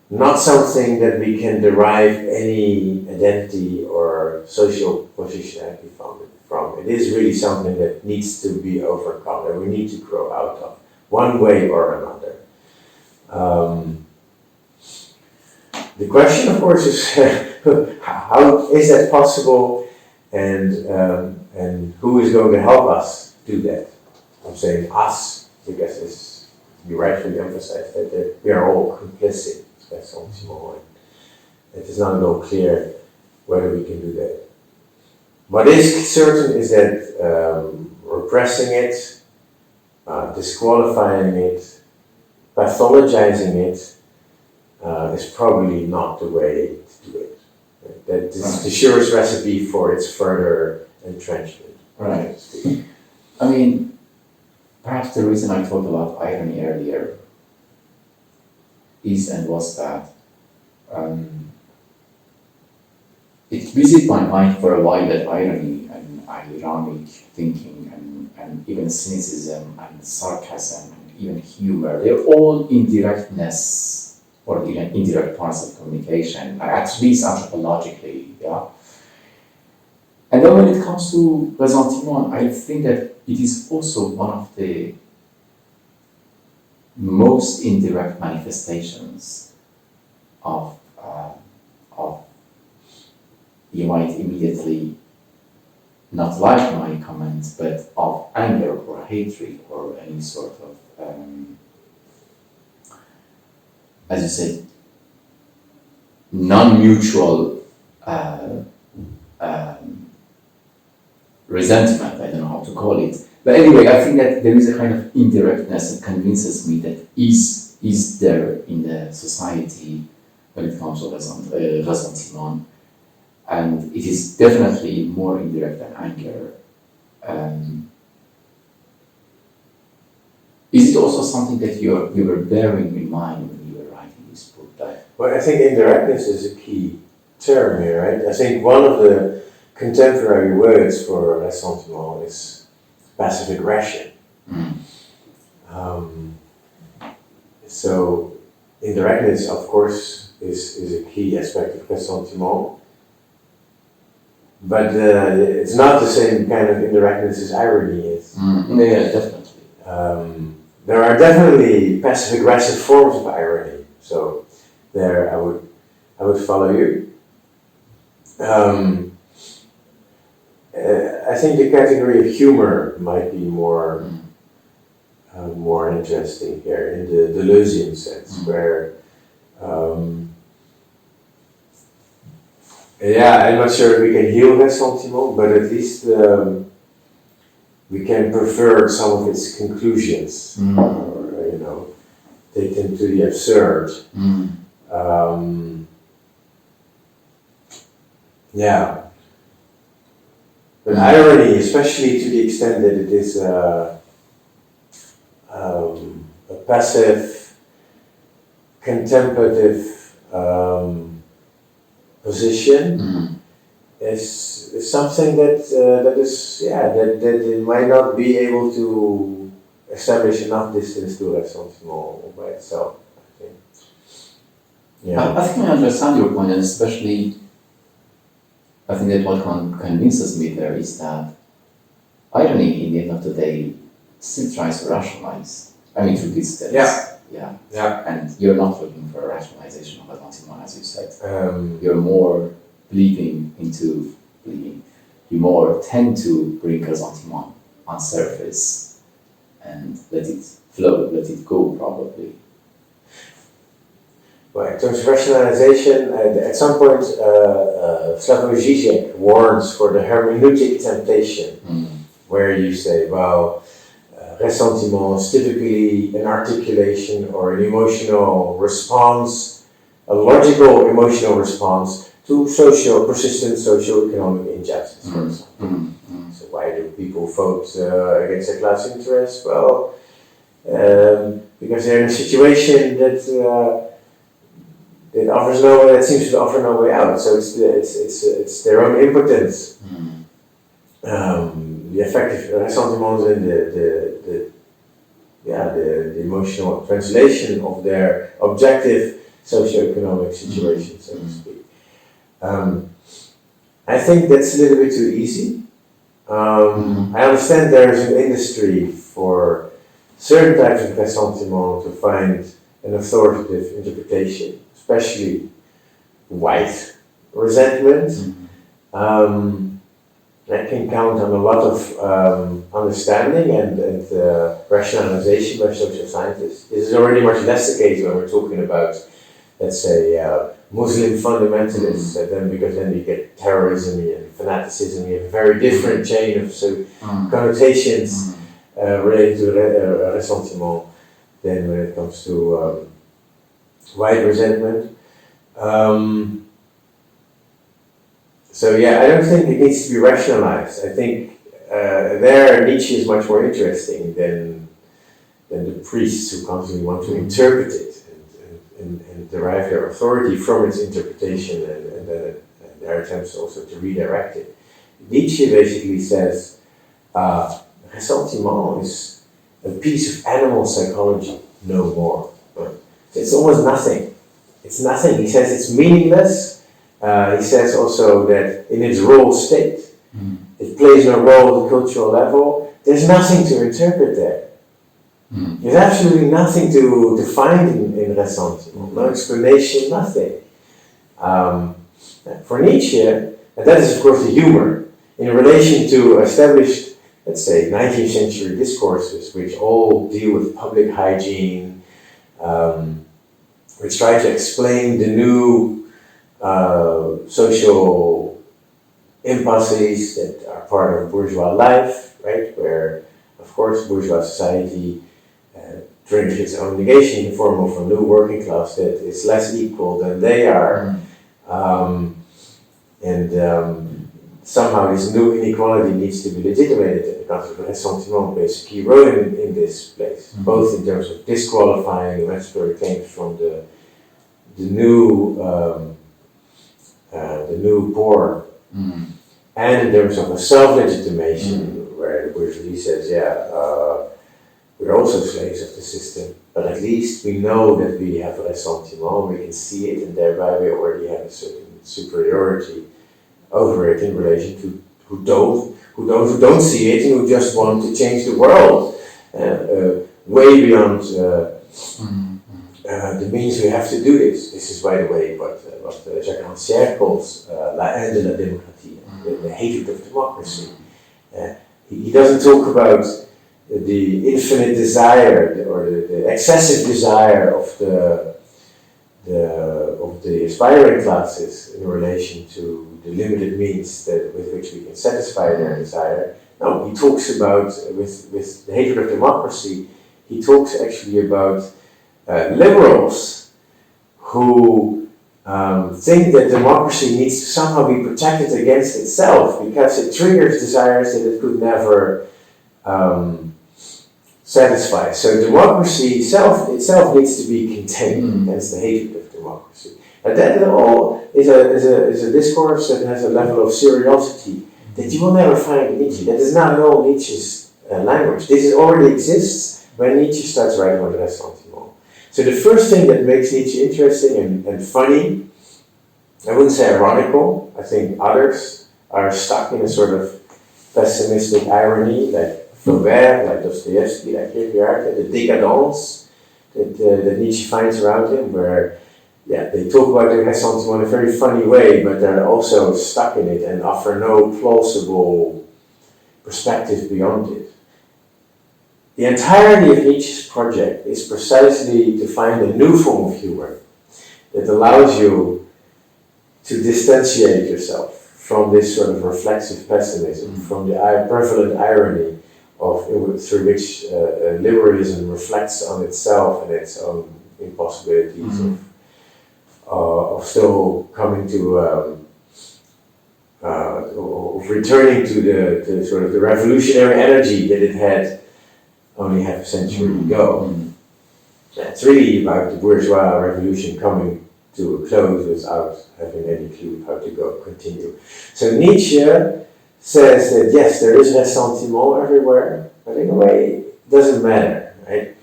not something that we can derive any identity or social positionality from. It is really something that needs to be overcome, and we need to grow out of, one way or another. The question, of course, is how is that possible, and who is going to help us do that? I'm saying us, because as you rightfully emphasized, that we are all complicit. That's also it is not at all clear whether we can do that. What is certain is that repressing it, disqualifying it, pathologizing it, is probably not the way to do it. That is the surest recipe for its further entrenchment. Right. I mean, perhaps the reason I talked about irony earlier is and was that it visited my mind for a while that irony and ironic thinking and even cynicism and sarcasm and even humor, they're all indirectness or even indirect parts of communication, at least anthropologically, yeah. And then when it comes to ressentiment, I think that it is also one of the most indirect manifestations of you might immediately not like my comments, but of anger or hatred or any sort of, as you said, non-mutual resentment. I don't know how to call it. But anyway, I think that there is a kind of indirectness that convinces me that is there in the society when it comes to ressentiment. And it is definitely more indirect than anger. Is it also something that you were bearing in mind when you were writing this book? Well, I think indirectness is a key term here, right? I think one of the contemporary words for ressentiment is passive aggression. So indirectness, of course, is a key aspect of ressentiment. But it's not the same kind of indirectness as irony is. Yeah, definitely. There are definitely passive-aggressive forms of irony. So there, I would follow you. I think the category of humor might be more interesting here in the Deleuzian sense, where. I'm not sure if we can heal ressentiment, but at least we can pervert some of its conclusions, or take them to the absurd. But irony, especially to the extent that it is a passive, contemplative position, is something that it might not be able to establish enough distance to ressentiment all by itself, I think. I think I understand your point, and especially I think that what convinces me there is that irony, in the end of the day, still tries to rationalize. I mean, through these steps. Yeah. And you're not looking for a rationalization of ressentiment, as you said. You're more believing. You more tend to bring ressentiment on surface and let it flow, let it go, probably. Well, in terms of rationalization, at some point, Slavoj Žižek warns for the hermeneutic temptation, where you say, well, ressentiment is typically an articulation or an emotional response, a logical emotional response to persistent socio-economic injustice, for example. So why do people vote against their class interest? Well, because they're in a situation that seems to offer no way out. So it's their own impotence. The effective ressentiment and the emotional translation of their objective socio-economic situation, so to speak. I think that's a little bit too easy. I understand there's an industry for certain types of ressentiment to find an authoritative interpretation, especially white resentment. That can count on a lot of understanding and rationalization by social scientists. This is already much less the case when we're talking about, let's say, Muslim fundamentalists, because then you get terrorism and fanaticism. You have a very different chain of connotations related to ressentiment than when it comes to white resentment. So yeah, I don't think it needs to be rationalized. I think there Nietzsche is much more interesting than the priests who constantly want to interpret it and derive their authority from its interpretation and their attempts also to redirect it. Nietzsche basically says ressentiment is a piece of animal psychology, no more. It's almost nothing. It's nothing. He says it's meaningless. He says also that in its raw state, it plays no role at the cultural level. There's nothing to interpret there. There's absolutely nothing to find in ressentiment. No explanation, nothing. For Nietzsche, and that is of course the humor, in relation to established, let's say, 19th century discourses, which all deal with public hygiene, which try to explain the new social impulses that are part of bourgeois life, right? Where, of course, bourgeois society triggers its own negation in the form of a new working class that is less equal than they are, somehow this new inequality needs to be legitimated. And the concept of ressentiment plays a key role in this place, both in terms of disqualifying emancipatory claims from the new poor, and in terms of a self-legitimation, where the bourgeoisie says, we're also slaves of the system, but at least we know that we have a ressentiment, we can see it, and thereby we already have a certain superiority over it in relation to who don't see it and who just want to change the world way beyond the means we have to do this. This is, by the way, what Jacques Rancière calls la haine de la démocratie, the hatred of democracy. He doesn't talk about the infinite desire or the excessive desire of the aspiring classes in relation to the limited means with which we can satisfy their desire. No, he talks about, with the hatred of democracy, he talks actually about liberals who think that democracy needs to somehow be protected against itself because it triggers desires that it could never satisfy. So democracy itself needs to be contained against the hatred of democracy. And that all is a discourse that has a level of seriosity that you will never find in Nietzsche. That is not at all Nietzsche's language. This already exists when Nietzsche starts writing on ressentiment. So the first thing that makes Nietzsche interesting and funny, I wouldn't say ironical, I think others are stuck in a sort of pessimistic irony, like Flaubert, like Dostoevsky, like Girard, the decadence that Nietzsche finds around him, where they talk about the ressentiment in a very funny way, but they're also stuck in it and offer no plausible perspective beyond it. The entirety of Nietzsche's project is precisely to find a new form of humor that allows you to distantiate yourself from this sort of reflexive pessimism, from the prevalent irony through which liberalism reflects on itself and its own impossibilities of still coming to of returning to the sort of the revolutionary energy that it had only half a century ago. It's really about the bourgeois revolution coming to a close without having any clue how to continue. So Nietzsche says that yes, there is ressentiment everywhere, but in a way it doesn't matter, right?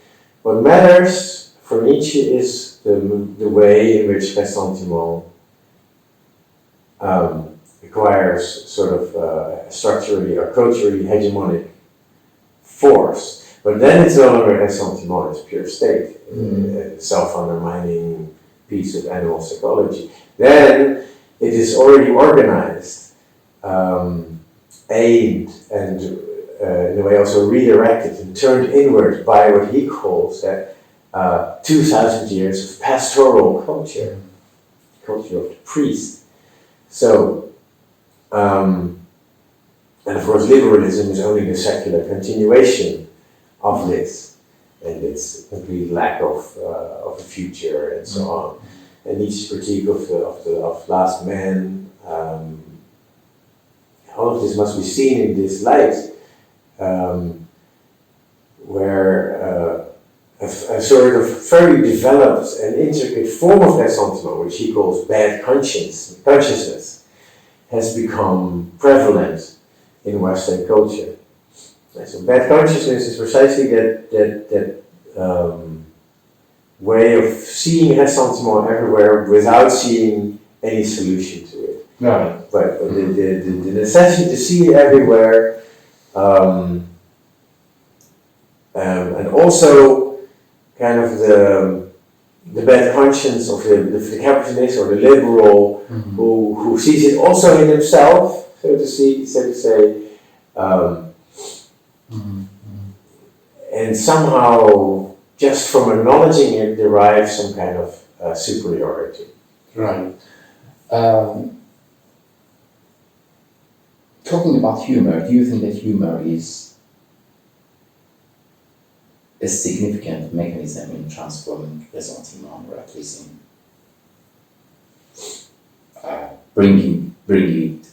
What matters for Nietzsche is the way in which ressentiment requires sort of structurally or culturally hegemonic force. But then it's no longer ressentiment, it's pure state, self-undermining piece of animal psychology. Then it is already organized, aimed, and in a way also redirected and turned inward by what he calls that 2,000 years of pastoral culture, culture of the priest. So, and of course liberalism is only the secular continuation of this, and its complete lack of a future and so on. And Nietzsche's critique of last man, all of this must be seen in this light, where a sort of very developed and intricate form of ressentiment, which he calls bad consciousness, has become prevalent in Western culture. And so bad consciousness is precisely that way of seeing ressentiment everywhere without seeing any solution to it. Right. But the necessity to see it everywhere, and also kind of the bad conscience of the capitalist or the liberal who sees it also in himself, so to say, and somehow just from acknowledging it derives some kind of superiority. Right. Talking about humor, do you think that humor is a significant mechanism in transforming ressentiment, or at least in bringing it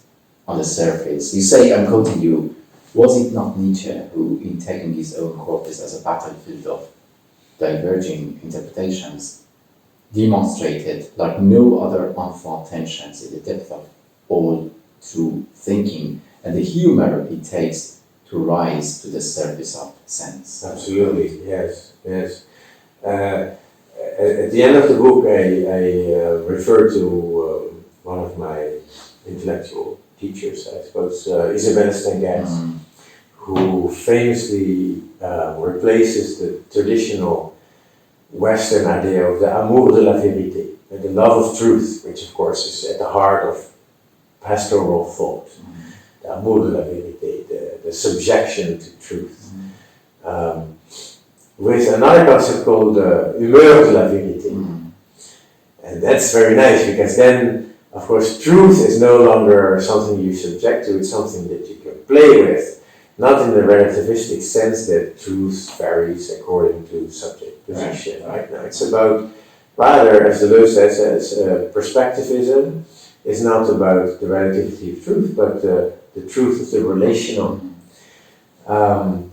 on the surface? You say, I'm quoting you, was it not Nietzsche who, in taking his own corpus as a battlefield of diverging interpretations, demonstrated, like no other unfought tensions, in the depth of all true thinking and the humor it takes to rise to the surface of sense? Absolutely, yes. At the end of the book, I refer to one of my intellectual teachers, I suppose, Isabelle Stengers, who famously replaces the traditional Western idea of the amour de la vérité, the love of truth, which of course is at the heart of pastoral thought. The amour de la vérité, the subjection to truth. With another concept called humeur de la vérité. And that's very nice, because then, of course, truth is no longer something you subject to, it's something that you can play with. Not in the relativistic sense that truth varies according to subject position. Right now, it's about, rather, as Deleuze says, perspectivism is not about the relativity of truth, but the truth of the relational. The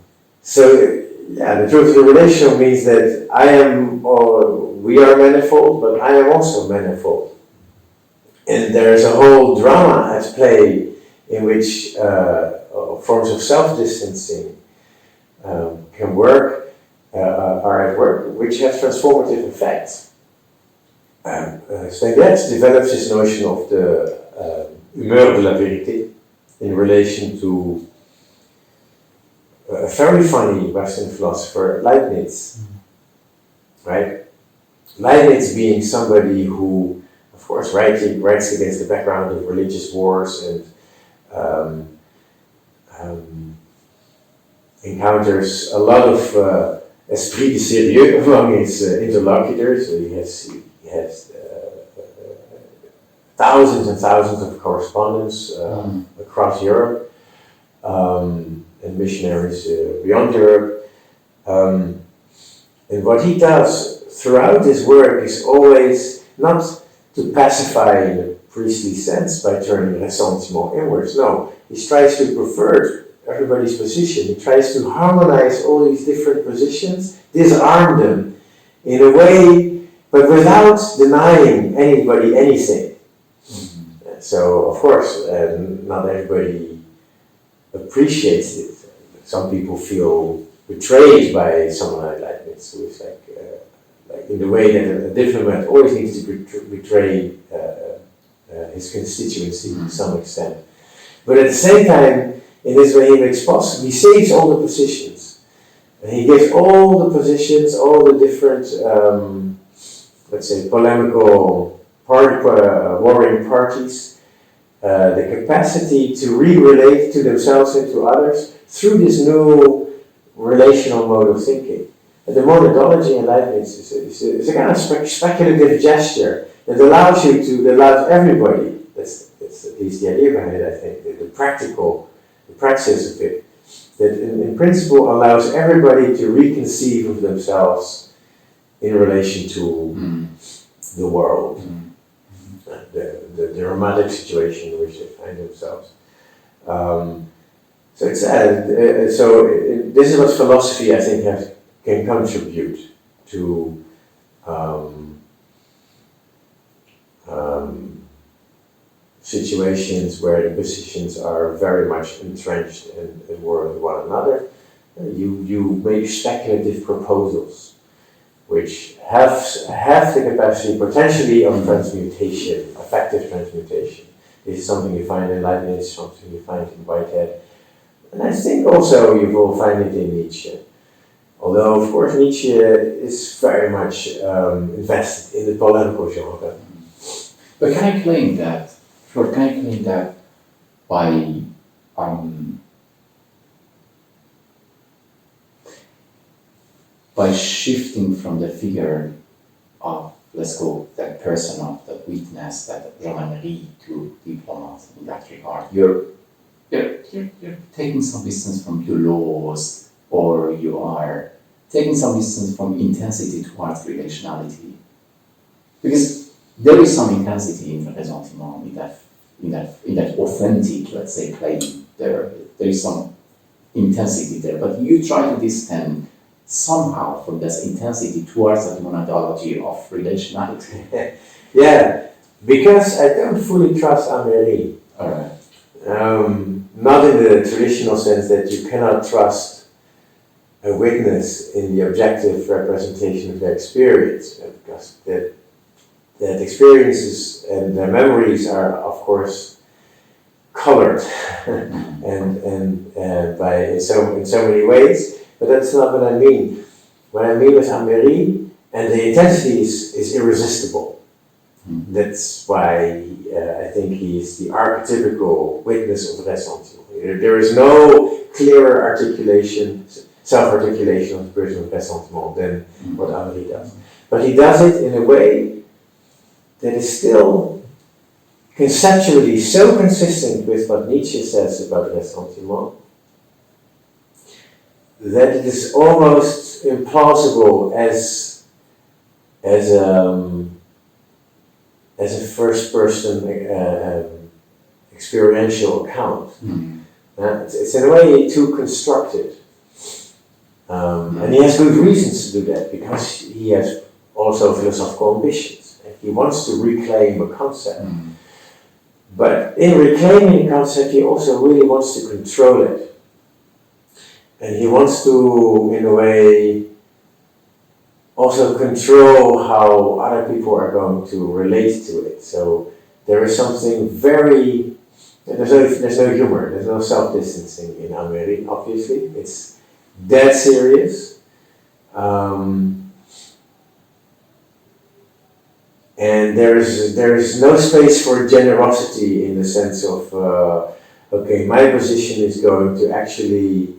truth of the relational means that I am, or we are manifold, but I am also manifold. And there's a whole drama at play in which forms of self-distancing can work, are at work, which have transformative effects. Stengers develops this notion of the humeur de la vérité in relation to a very funny Western philosopher, Leibniz. Right? Leibniz being somebody who, of course, writes against the background of religious wars and encounters a lot of esprit de sérieux among his interlocutors. So he has thousands and thousands of correspondents across Europe, and missionaries beyond Europe. And what he does throughout his work is always not to pacify in a priestly sense by turning ressentiment inwards. No, he tries to pervert everybody's position. He tries to harmonize all these different positions, disarm them in a way, but without denying anybody anything. So, of course, not everybody appreciates it. Some people feel betrayed by someone like Leibniz, who is like in the way that a diplomat always needs to betray his constituency to some extent. But at the same time, in this way he makes possible, he saves all the positions. And he gives all the positions, all the different, let's say, polemical warring parties, the capacity to re-relate to themselves and to others through this new relational mode of thinking. And the monadology in Leibniz is a kind of speculative gesture that allows everybody, that's at least the idea behind it, I think, the praxis of it, that in principle allows everybody to reconceive of themselves in relation to the world, the dramatic situation in which they find themselves. So this is what philosophy, I think, can contribute to situations where the positions are very much entrenched in war with one another. You make speculative proposals which have the capacity potentially of transmutation, effective transmutation. This is something you find in Leibniz, something you find in Whitehead. And I think also you will find it in Nietzsche. Although, of course, Nietzsche is very much invested in the polemical genre. But can I claim that by shifting from the figure of, let's go, that person of that witness, that Améry to diplomat in that regard, you're taking some distance from your laws, or you are taking some distance from intensity towards relationality, because there is some intensity in the ressentiment, in that authentic, let's say, claim. There is some intensity there, but you try to distance somehow from this intensity towards that monadology of relationality. Yeah, because I don't fully trust Améry. All right. Not in the traditional sense that you cannot trust a witness in the objective representation of their experience, because that experiences and their memories are, of course, colored and by in so many ways. But that's not what I mean. What I mean with Améry, and the intensity is irresistible. That's why I think he is the archetypical witness of ressentiment. There is no clearer articulation, self-articulation of the person of ressentiment than what Améry does. But he does it in a way that is still conceptually so consistent with what Nietzsche says about ressentiment that it is almost implausible as a first-person experiential account. It's in a way too constructed. And he has good reasons to do that, because he has also philosophical ambitions. He wants to reclaim a concept. But in reclaiming a concept, he also really wants to control it. And he wants to, in a way, also control how other people are going to relate to it. So there is something very, there's no humor, there's no self-distancing in Améry, obviously. It's dead serious. And there is no space for generosity in the sense of, okay, my position is going to actually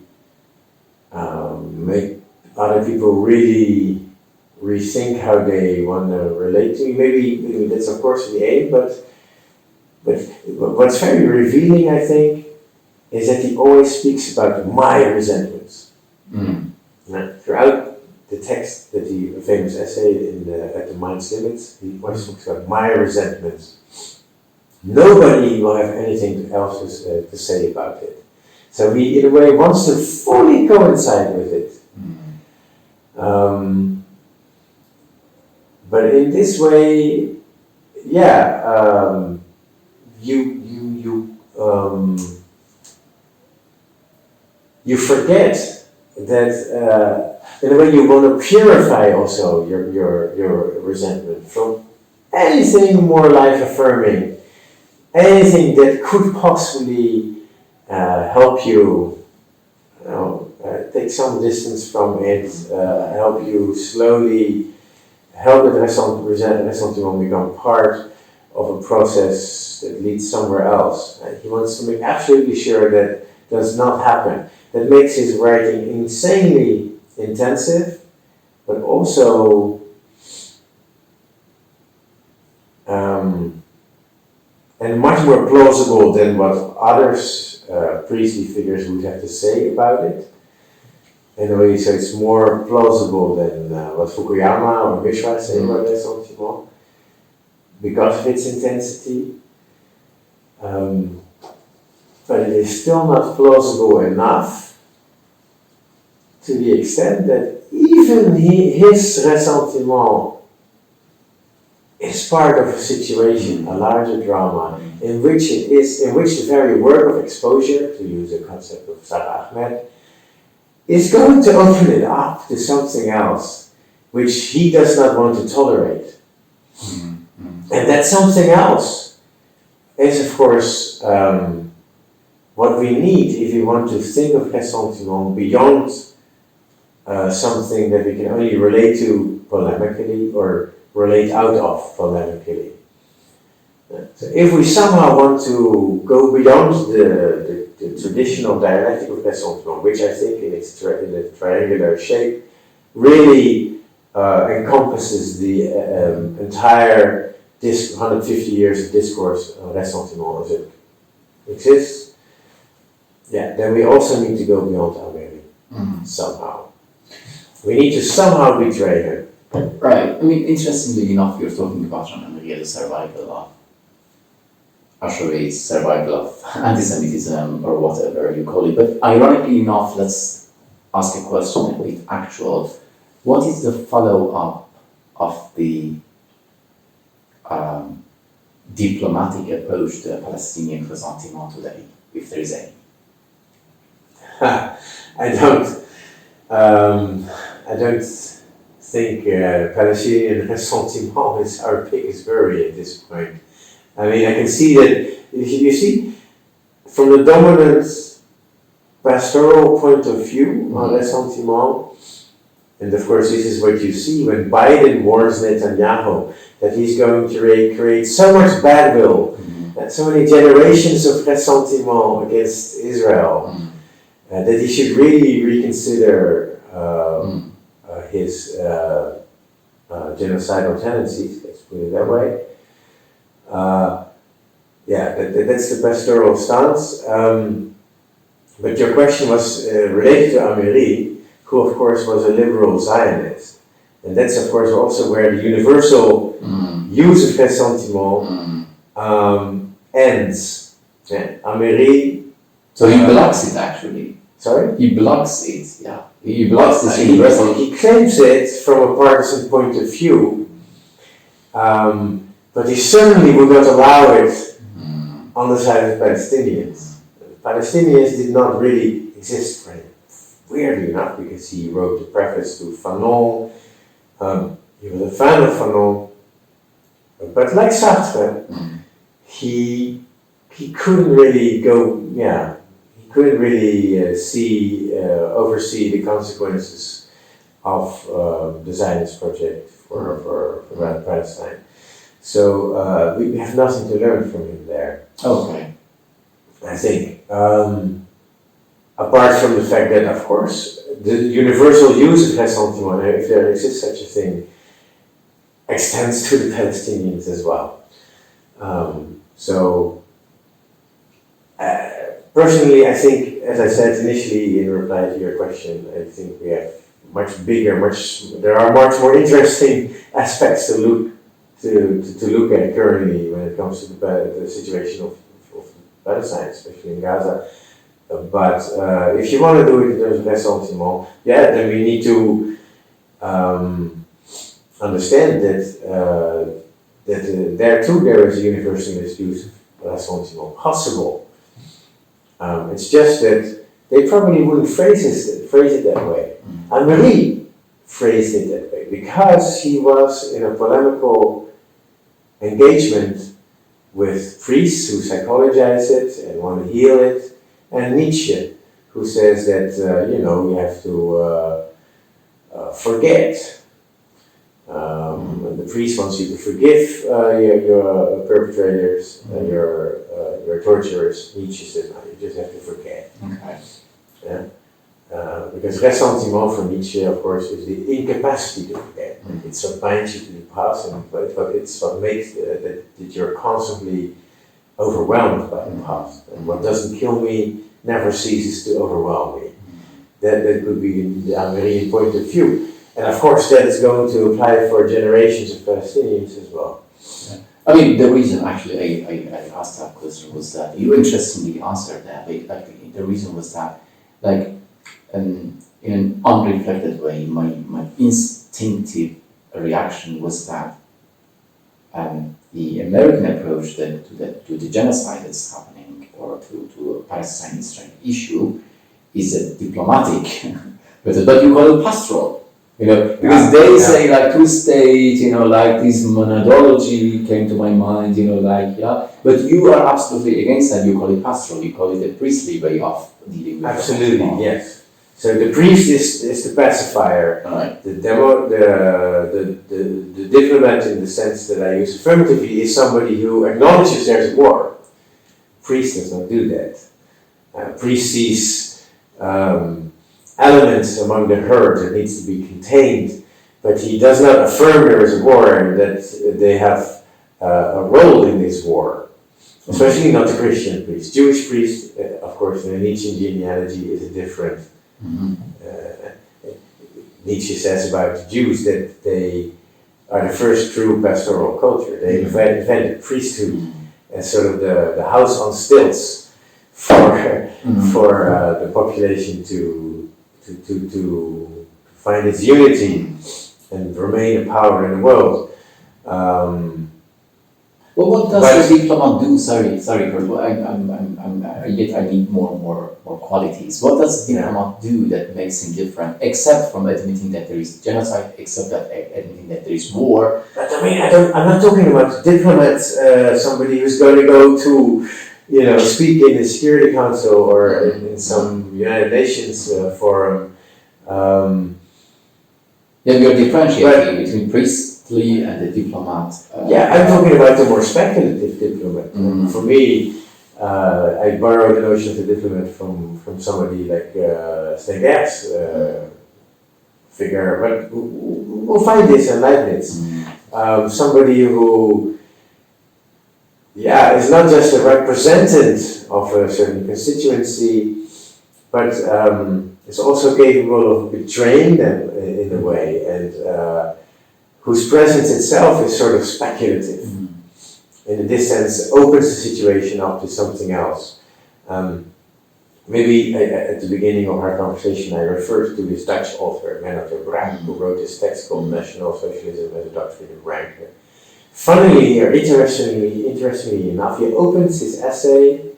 make other people really rethink how they want to relate to me. Maybe that's of course the aim, but what's very revealing, I think, is that he always speaks about my resentments. Throughout the text, the famous essay at the Mind's Limits, he always talks about my resentments. Nobody will have anything else to say about it. So he, in a way, wants to fully coincide with it. But in this way, you forget that in a way you want to purify also your resentment from anything more life affirming anything that could possibly help you, take some distance from it, help you slowly, help the ressentiment become part of a process that leads somewhere else. He wants to make absolutely sure that does not happen. That makes his writing insanely intensive, but also and much more plausible than what others, priestly figures, would have to say about it. In a way, so it's more plausible than what Fukuyama or Mishra say about ressentiment, because of its intensity. But it is still not plausible enough to the extent that even his ressentiment is part of a situation, a larger drama, in which the very work of exposure, to use the concept of Ahmed, is going to open it up to something else, which he does not want to tolerate. And that something else is, of course, what we need if we want to think of ressentiment beyond something that we can only relate to polemically or relate out of polemically. So if we somehow want to go beyond the traditional dialectic of ressentiment, which I think in its in a triangular shape really encompasses the entire 150 years of discourse on ressentiment as it exists, then we also need to go beyond Améry somehow. We need to somehow betray him. Right. I mean, interestingly enough, you're talking about Améry as a survival of Auschwitz, survival of anti-Semitism, or whatever you call it. But ironically enough, let's ask a question a bit actual. What is the follow-up of the diplomatic approach to Palestinian ressentiment today, if there is any? I don't think Palestinian ressentiment is our biggest worry at this point. I mean, I can see that, you see, from the dominant pastoral point of view on ressentiment, and of course this is what you see when Biden warns Netanyahu that he's going to create so much bad will, and so many generations of ressentiment against Israel, that he should really reconsider his genocidal tendencies, let's put it that way. That's the pastoral stance. But your question was related to Améry, who of course was a liberal Zionist. And that's of course also where the universal use of ressentiment ends. Améry... So he blocks it actually. Sorry? He blocks it, yeah. He blocks this universal... He claims it from a partisan point of view. But he certainly would not allow it on the side of Palestinians. Palestinians did not really exist for him, weirdly enough, because he wrote the preface to Fanon. He was a fan of Fanon. But like Sartre, he couldn't really oversee the consequences of the Zionist project for Palestine. So we have nothing to learn from him there. Okay. I think, apart from the fact that, of course, the universal use of ressentiment, if there exists such a thing, extends to the Palestinians as well. Personally, I think, as I said initially in reply to your question, I think we have there are much more interesting aspects to look at currently when it comes to the situation of Palestine, especially in Gaza. But if you want to do it in terms of ressentiment, then we need to understand that there is a universalist use of ressentiment possible. It's just that they probably wouldn't phrase it that way. Améry phrased it that way because he was in a polemical engagement with priests who psychologize it and want to heal it, and Nietzsche, who says that you have to forget. The priest wants you to forgive your perpetrators, your torturers. Nietzsche says, no, you just have to forget. Okay. Yeah? Because ressentiment for Nietzsche, of course, is the incapacity to forget. It's what binds you to the past, but it's what makes that you're constantly overwhelmed by the past. And what doesn't kill me never ceases to overwhelm me. That could be the Améry point of view. And of course, that is going to apply for generations of Palestinians as well. Yeah. I mean, the reason actually I asked that question was that you interestingly answered that. Like, the reason was that, like, in an unreflected way, my instinctive reaction was that the American approach to the genocide that's happening, or to a Palestine-Israel issue, is a diplomatic method, but you call it pastoral. Because they say like two-state, like this monadology came to my mind, but you are absolutely against that. You call it pastoral. You call it a priestly way of dealing with absolutely, yes. So the priest is the pacifier. Right. The diplomat, in the sense that I use affirmatively, is somebody who acknowledges there's a war. Priest does not do that. Priest sees elements among the herd that needs to be contained, but he does not affirm there is a war and that they have a role in this war. Especially not the Christian priest. Jewish priest, of course, in the Nietzschean genealogy is a different. Nietzsche says about the Jews that they are the first true pastoral culture. They invented priesthood as sort of the house on stilts for the population to find its unity and remain a power in the world. Well, what does the diplomat do? Sorry, Kurt. I need more qualities. What does the diplomat do that makes him different, except from admitting that there is genocide, except that admitting that there is war? But I mean, I'm not talking about diplomats. Somebody who's going to go to, speak in the Security Council or in some United Nations forum. You're differentiating between priestly and the diplomat. I'm talking about the more speculative diplomat. For me, I borrowed the notion of the diplomat from somebody like Stengers figure, but we'll find this in Leibniz. Somebody who is not just a representative of a certain constituency, but is also capable of betraying them in a way, and whose presence itself is sort of speculative. In this sense, opens the situation up to something else. Maybe at the beginning of our conversation, I referred to this Dutch author, Menno ter Braak, who wrote this text called National Socialism as a Doctrine of Rank. Funnily or interestingly enough, he opens his essay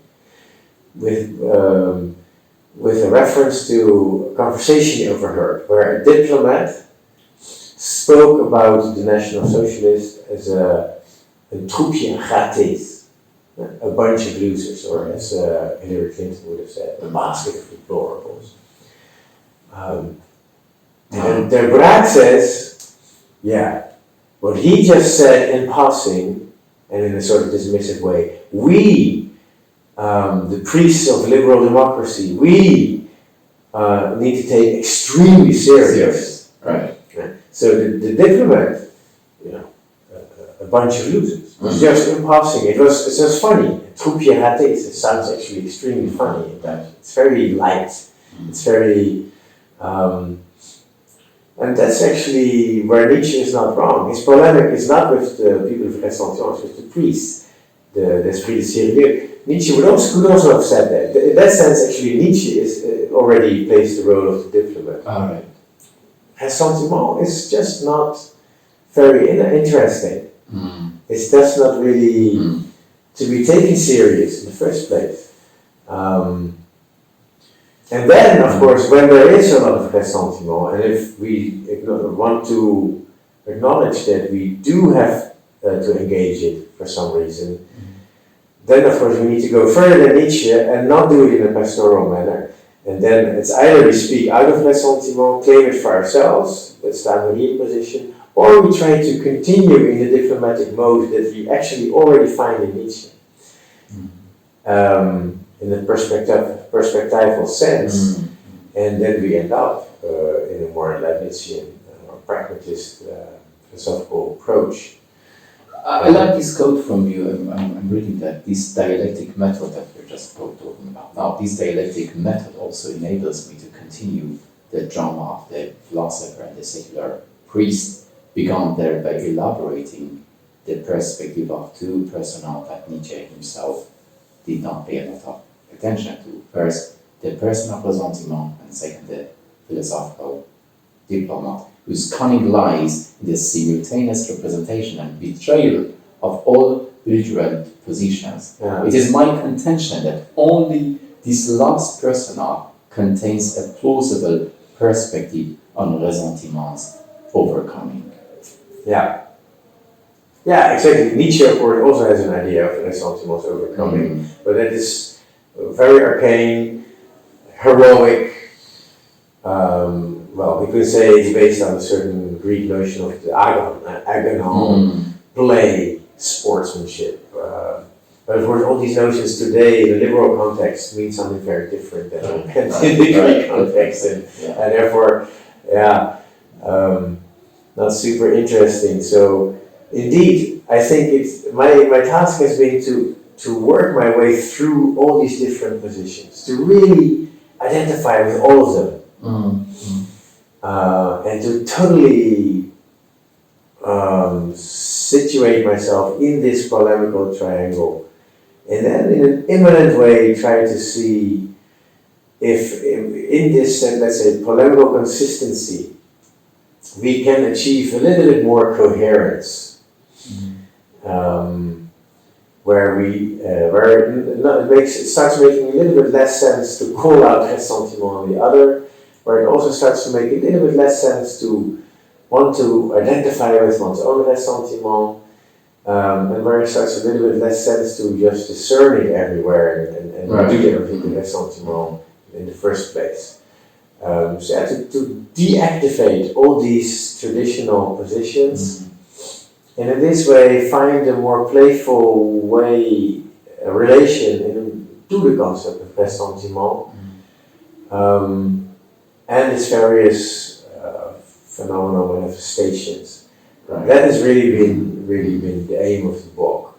with a reference to a conversation he overheard, where a diplomat spoke about the National Socialist as a troepje ratés, a bunch of losers, or as Hillary Clinton would have said, a basket of deplorables. And ter Braak says, what he just said in passing, and in a sort of dismissive way, we, the priests of liberal democracy, we need to take extremely serious. Right. So the diplomat, a bunch of losers. It was just in passing. It's just funny. Troepje ratés. It sounds actually extremely funny in Dutch. It's very light. It's very, and that's actually where Nietzsche is not wrong. His polemic is not with the people of Ressentiment, it's with the priests, the esprit de sérieux. Nietzsche could also have said that. In that sense, actually, Nietzsche is already plays the role of the diplomat. All right. Ressentiment is just not very interesting. It's just not really to be taken serious in the first place. And then, of course, when there is a lot of ressentiment, and if we want to acknowledge that we do have to engage it for some reason, then of course we need to go further than Nietzsche and not do it in a pastoral manner. And then it's either we speak out of ressentiment, claim it for ourselves, that's the Améry position, or we try to continue in the diplomatic mode that we actually already find in Nietzsche. In a perspectival sense, and then we end up in a more Leibnizian or pragmatist philosophical approach. I like this quote from you. I'm reading that this dialectic method that we're just talking about now, this dialectic method also enables me to continue the drama of the philosopher and the secular priest, begun there by elaborating the perspective of two persona that Nietzsche himself did not pay a lot of attention to. First, the person of ressentiment, and second, the philosophical diplomat, whose cunning lies in the simultaneous representation and betrayal of all belligerent positions. Yeah. It is my contention that only this last persona contains a plausible perspective on ressentiment's overcoming. Yeah. Yeah, exactly. Nietzsche, of course, also has an idea of ressentiment's overcoming, but it is very arcane, heroic. Well, we could say it's based on a certain Greek notion of the agonon, play, sportsmanship. But of course, all these notions today in the liberal context mean something very different than in the Greek context, and therefore, not super interesting. So, indeed, I think it's my task has been to work my way through all these different positions, to really identify with all of them. And to totally situate myself in this polemical triangle, and then in an immanent way try to see if in this, let's say, polemical consistency, we can achieve a little bit more coherence, where it starts making a little bit less sense to call out ressentiment on the other, where it also starts to make a little bit less sense to want to identify with one's own ressentiment, and where it starts a little bit less sense to just discern it everywhere and do everything with ressentiment in the first place. To deactivate all these traditional positions, and in this way find a more playful way, a relation to the concept of ressentiment, and its various phenomenal manifestations. Right. That has really been the aim of the book.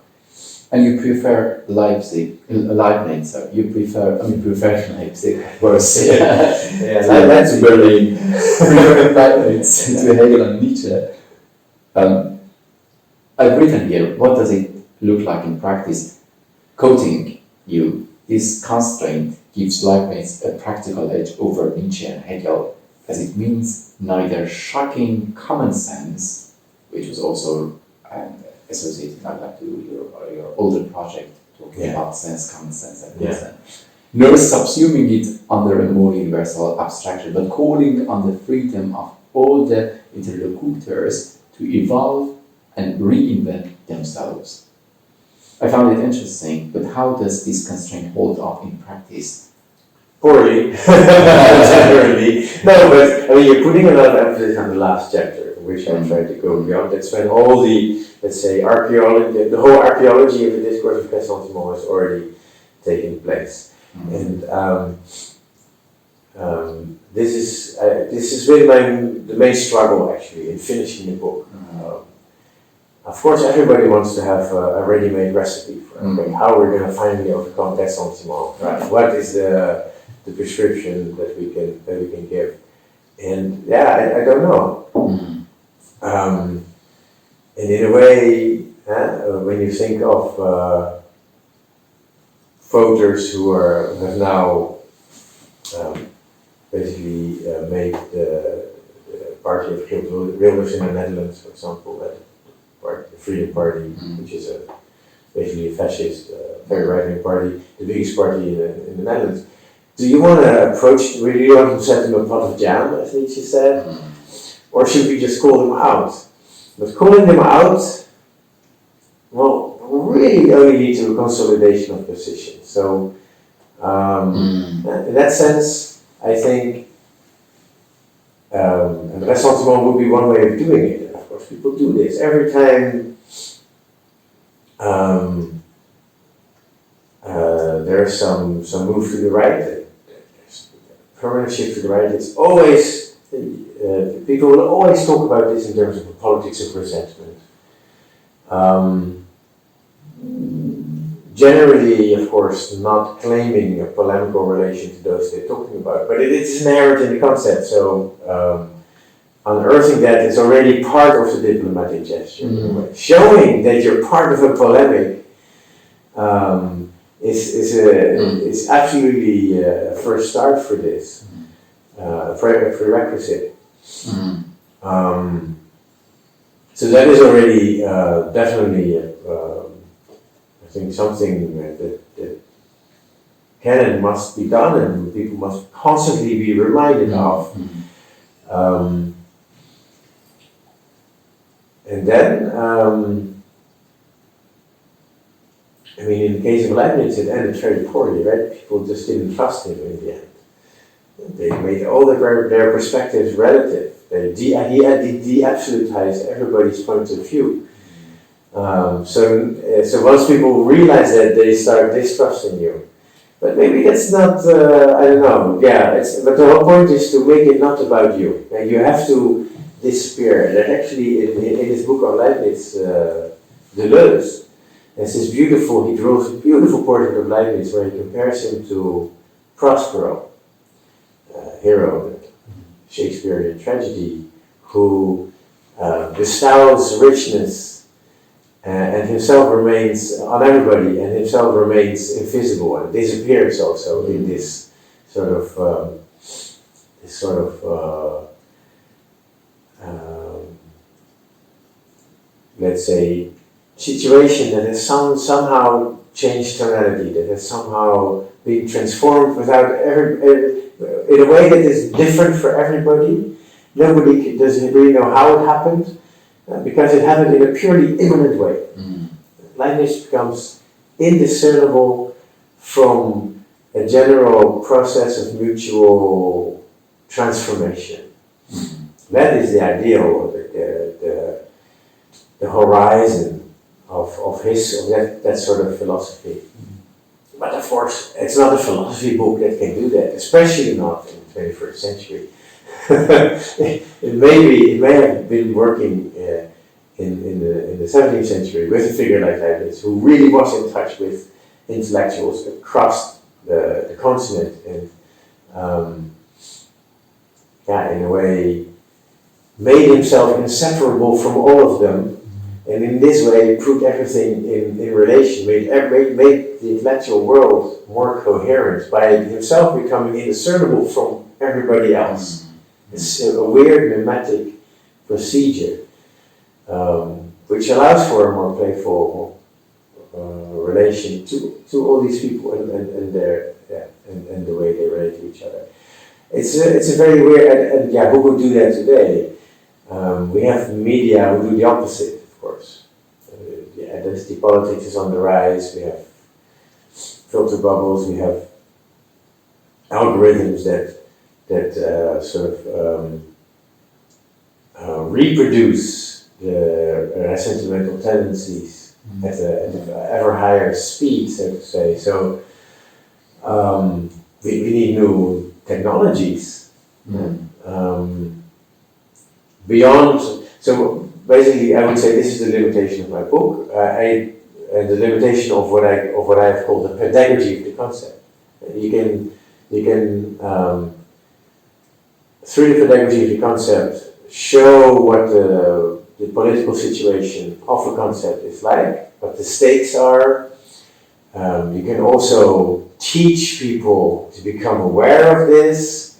And you prefer Leipzig, Leibniz, you prefer Leipzig, worse. Leibniz to Berlin, prefer Leibniz to Hegel and Nietzsche. I've written here, what does it look like in practice? Quoting you, this constraint gives Leibniz a practical edge over Nietzsche and Hegel, as it means neither shocking common sense, which was also associated to your older project, talking about sense, common sense, and reason, nor subsuming it under a more universal abstraction, but calling on the freedom of all the interlocutors to evolve and reinvent themselves. I found it interesting, but how does this constraint hold up in practice? Poorly, generally. No, but I mean, you're putting a lot of emphasis on the last chapter, which I tried to go beyond. That's when all the, let's say, archaeology, the whole archaeology of the discourse of ressentiment has already taken place. And this has been the main struggle, actually, in finishing the book. Of course, everybody wants to have a ready-made recipe for how we're going to finally overcome ressentiment. Right? What is the prescription that we can give? And I don't know. And in a way, when you think of voters who have now basically made the party of Geert Wilders in the Netherlands, for example, the Freedom Party, which is basically a fascist, very right-wing party, the biggest party in the Netherlands. Do you want to set them a pot of jam, as Nietzsche said? Or should we just call them out? But calling them out, well, really only lead to a consolidation of positions. So, in that sense, I think, and ressentiment would be one way of doing it. And of course, people do this every time. There's some move to the right, there's permanent shift to the right. It's always people will always talk about this in terms of the politics of resentment. Generally, of course, not claiming a polemical relation to those they're talking about, but it is inherent in the concept. So unearthing that is already part of the diplomatic gesture. In a way. Showing that you're part of a polemic is absolutely a first start for this, a prerequisite. So that is already definitely, I think, something that can and must be done, and people must constantly be reminded of. And then, I mean, in the case of Leibniz, it ended very poorly, right? People just didn't trust him in the end. They made all their perspectives relative. He de-absolutized everybody's point of view. So once people realize that, they start distrusting you. But maybe that's not, I don't know, but the whole point is to make it not about you. And you have to disappear. And actually, in his book on Leibniz, Deleuze, there's this he draws a beautiful portrait of Leibniz where he compares him to Prospero, hero of Shakespearean tragedy, who bestows richness and himself remains on everybody, and himself remains invisible and disappears also in this sort of let's say, situation that has somehow changed tonality, that has somehow been transformed without in a way that is different for everybody. Nobody doesn't really know how it happened, because it happened in a purely immanent way. Leibniz becomes indiscernible from a general process of mutual transformation. That is the ideal, the horizon of that sort of philosophy. But of course, it's not a philosophy book that can do that, especially not in the 21st century. it may have been working in the 17th century with a figure like Leibniz, who really was in touch with intellectuals across the continent, and in a way made himself inseparable from all of them. And in this way, put everything in relation, made the intellectual world more coherent by himself becoming indiscernible from everybody else. It's a weird mimetic procedure, which allows for a more playful relation to all these people and the way they relate to each other. It's a very weird, and who would do that today? We have media who do the opposite. Of course, the identity politics is on the rise. We have filter bubbles. We have algorithms that reproduce the sentimental tendencies at an ever higher speed, so to say. So we need new technologies beyond. So basically, I would say this is the limitation of my book, and the limitation of what I have called the pedagogy of the concept. You can through the pedagogy of the concept show what the political situation of a concept is like, what the stakes are. You can also teach people to become aware of this,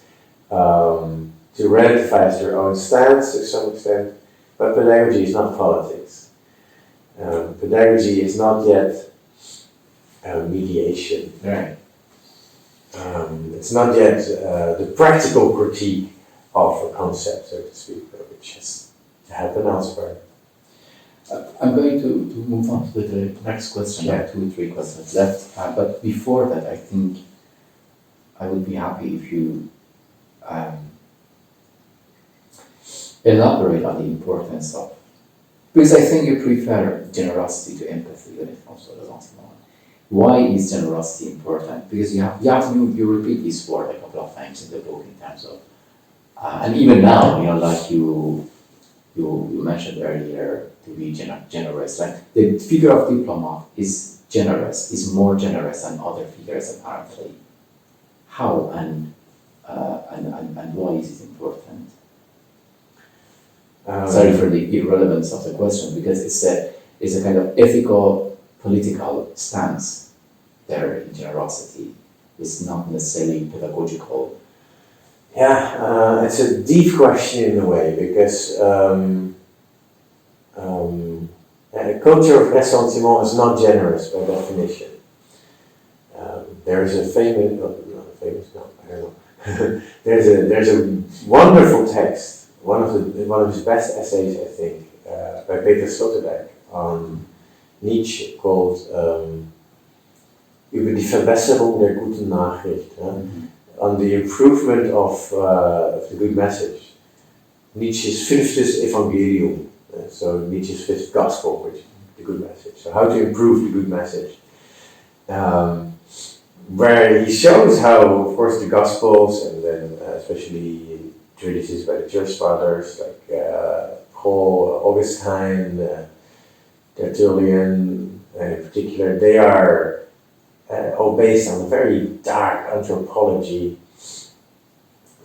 to relativize their own stance to some extent. But pedagogy is not politics. Pedagogy is not yet mediation. Right. It's not yet the practical critique of a concept, so to speak, which has to happen elsewhere. I'm going to move on to the next question. I have 2 or 3 questions left. But before that, I think I would be happy if you elaborate on the importance of, because I think you prefer generosity to empathy when it comes to ressentiment. Why is generosity important? Because you repeat this word a couple of times in the book in terms of, and even now, like you mentioned earlier, to be generous. Like the figure of diplomat is generous, is more generous than other figures apparently. How and why is it important? Sorry for the irrelevance of the question, because it's a kind of ethical, political stance there in generosity. It's not necessarily pedagogical. Yeah, it's a deep question in a way, because the culture of ressentiment is not generous by definition. There is a famous, I don't know. there's a wonderful text, one of his best essays, I think, by Peter Sloterdijk on Nietzsche, called Über die Verbesserung der guten Nachricht, on the improvement of the good message. Nietzsche's fifth evangelium, so Nietzsche's fifth gospel, which is the good message. So how to improve the good message. Where he shows how, of course, the Gospels, and then especially treatises by the Church Fathers like Paul, Augustine, Tertullian, in particular, they are all based on a very dark anthropology,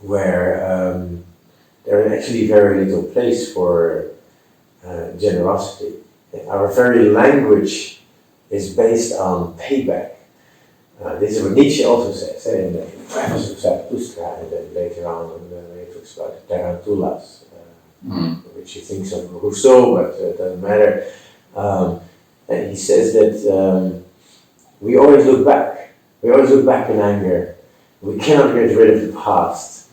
where there is actually very little place for generosity. Our very language is based on payback. This is what Nietzsche also says in the preface of Zarathustra, and then later on when he talks about the tarantulas, which he thinks of Rousseau, but it doesn't matter. And he says that we always look back. We always look back in anger. We cannot get rid of the past.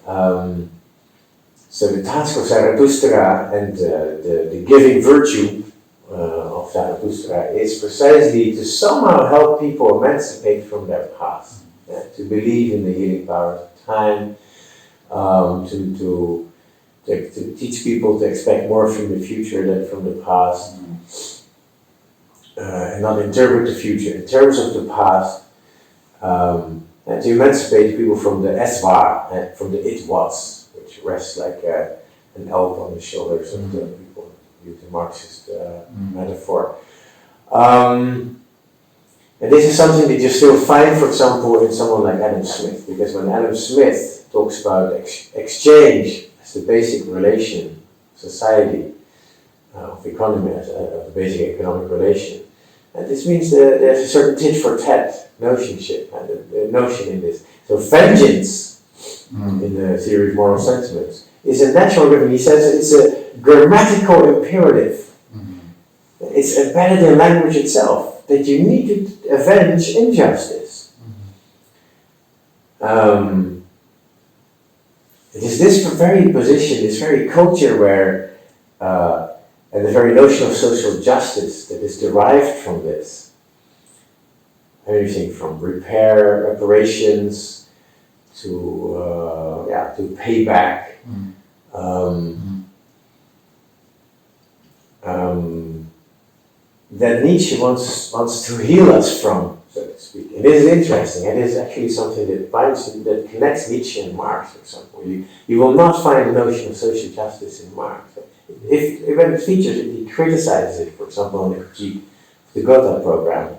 So the task of Zarathustra and the giving virtue of Zarathustra is precisely to somehow help people emancipate from their past, to believe in the healing power of time, to teach people to expect more from the future than from the past, and not interpret the future in terms of the past, and to emancipate people from the es war, from the it was, which rests like an elk on the shoulders of the people. Use a Marxist metaphor. And this is something that you still find, for example, in someone like Adam Smith, because when Adam Smith talks about exchange as the basic relation, society, of economy as the basic economic relation, and this means that there's a certain tit for tat notionship, and the notion in this. So vengeance, in the theory of moral sentiments, is a natural given. He says it's a grammatical imperative. It's embedded in language itself, that you need to avenge injustice. It is this very position, this very culture where, and the very notion of social justice that is derived from this. Everything from reparations to payback. That Nietzsche wants to heal us from, so to speak. And this is interesting. It is actually something that connects Nietzsche and Marx, for example. You will not find the notion of social justice in Marx. If when it features it, he criticizes it, for example, in the critique of the Gotha program.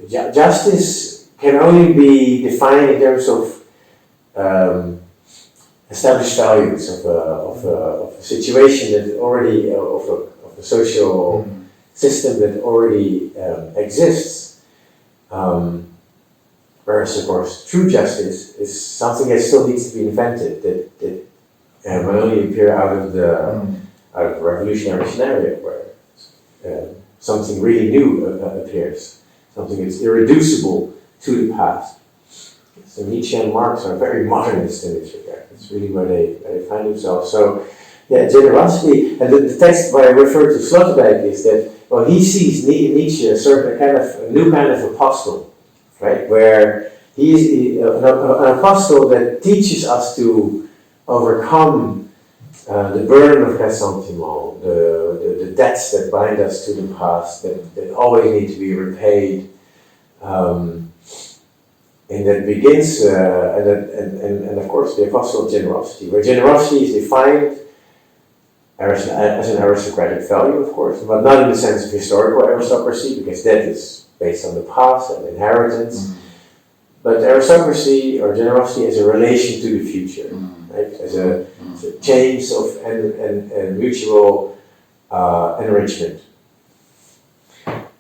Justice can only be defined in terms of established values of a situation that already, of a social system that already exists. Whereas, of course, true justice is something that still needs to be invented, that will only appear out of the revolutionary scenario, where something really new appears, something that's irreducible to the past. So Nietzsche and Marx are very modernist in this regard. It's really where they find themselves. So generosity. And the text where I refer to Sloterdijk is that, well, he sees Nietzsche a new kind of apostle, right? Where he is an apostle that teaches us to overcome the burden of ressentiment, the debts that bind us to the past, that always need to be repaid. And that begins, and of course, the apostle of generosity, where generosity is defined as an aristocratic value, of course, but not in the sense of historical aristocracy, because that is based on the past and inheritance. Mm. But aristocracy or generosity as a relation to the future, right? As a change of and mutual enrichment.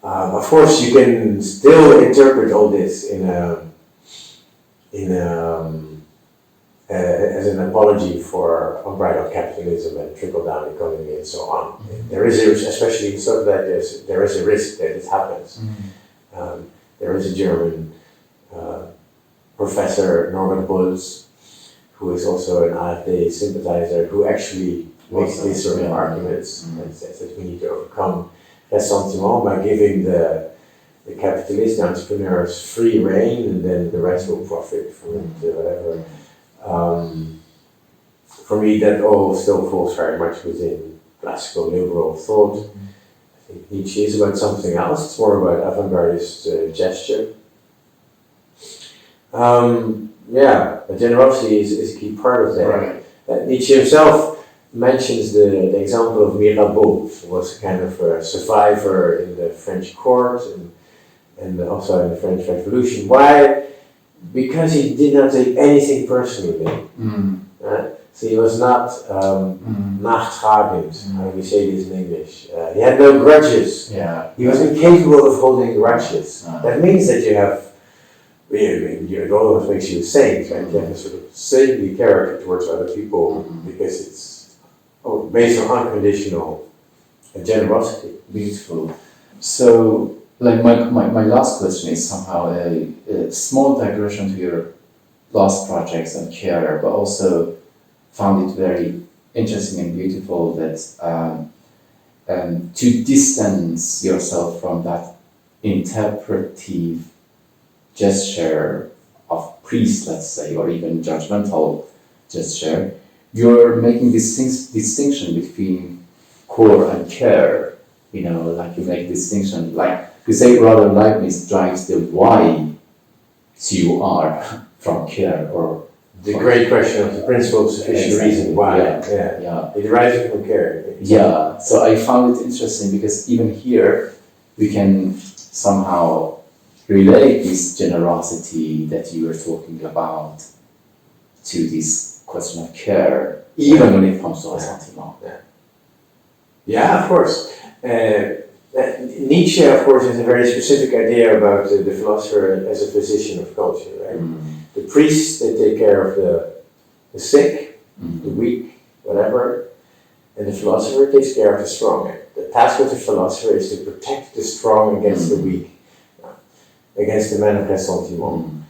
Of course, you can still interpret all this as an apology for unbridled capitalism and trickle-down economy and so on. Mm-hmm. There is, especially in stuff like this, there is a risk that it happens. Mm-hmm. There is a German professor, Norbert Bulls, who is also an AfD sympathizer, who actually makes these sort of arguments and says that we need to overcome ressentiment by giving the capitalist entrepreneurs free reign, and then the rest will profit from it, whatever. For me, that all still falls very much within classical liberal thought. I think Nietzsche is about something else. It's more about avant-gardist gesture. But generosity is a key part of that. Right. Nietzsche himself mentions the example of Mirabeau, who was a kind of a survivor in the French court and also in the French Revolution. Why? Because he did not take anything personally. So he was not nachtragend, how do we say this in English? He had no grudges. Yeah. He was incapable of holding grudges. That means that you have, it almost makes you a saint, right? You have a sort of saintly character towards other people because it's based on unconditional generosity. Beautiful. So, like my last question is somehow a small digression to your last projects on Scheler, but also found it very interesting and beautiful that to distance yourself from that interpretive gesture of priest, let's say, or even judgmental gesture, you're making this distinction between core and care. Like you make distinction, like you say, rather Leibniz drives the why to R from care, or the great question of the principle of sufficient reason. Why? Yeah. It derives from care. Yeah. So I found it interesting because even here we can somehow relate this generosity that you were talking about to this question of care, even when it comes to ressentiment. Yeah, of course. Nietzsche, of course, has a very specific idea about the philosopher as a physician of culture, right? The priests, they take care of the sick, the weak, whatever, and the philosopher takes care of the strong. The task of the philosopher is to protect the strong against the weak, against the man of ressentiment.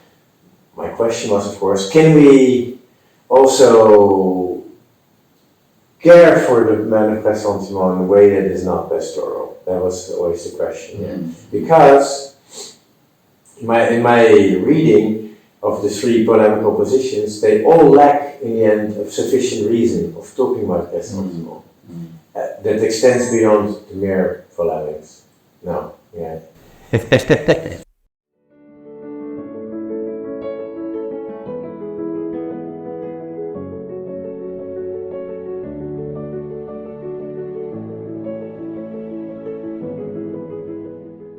My question was, of course, can we also care for the man of ressentiment in a way that is not pastoral? That was always the question. Because in my reading of the three polemical positions, they all lack in the end of sufficient reason of talking about ressentiment that extends beyond the mere polemics. No, yeah.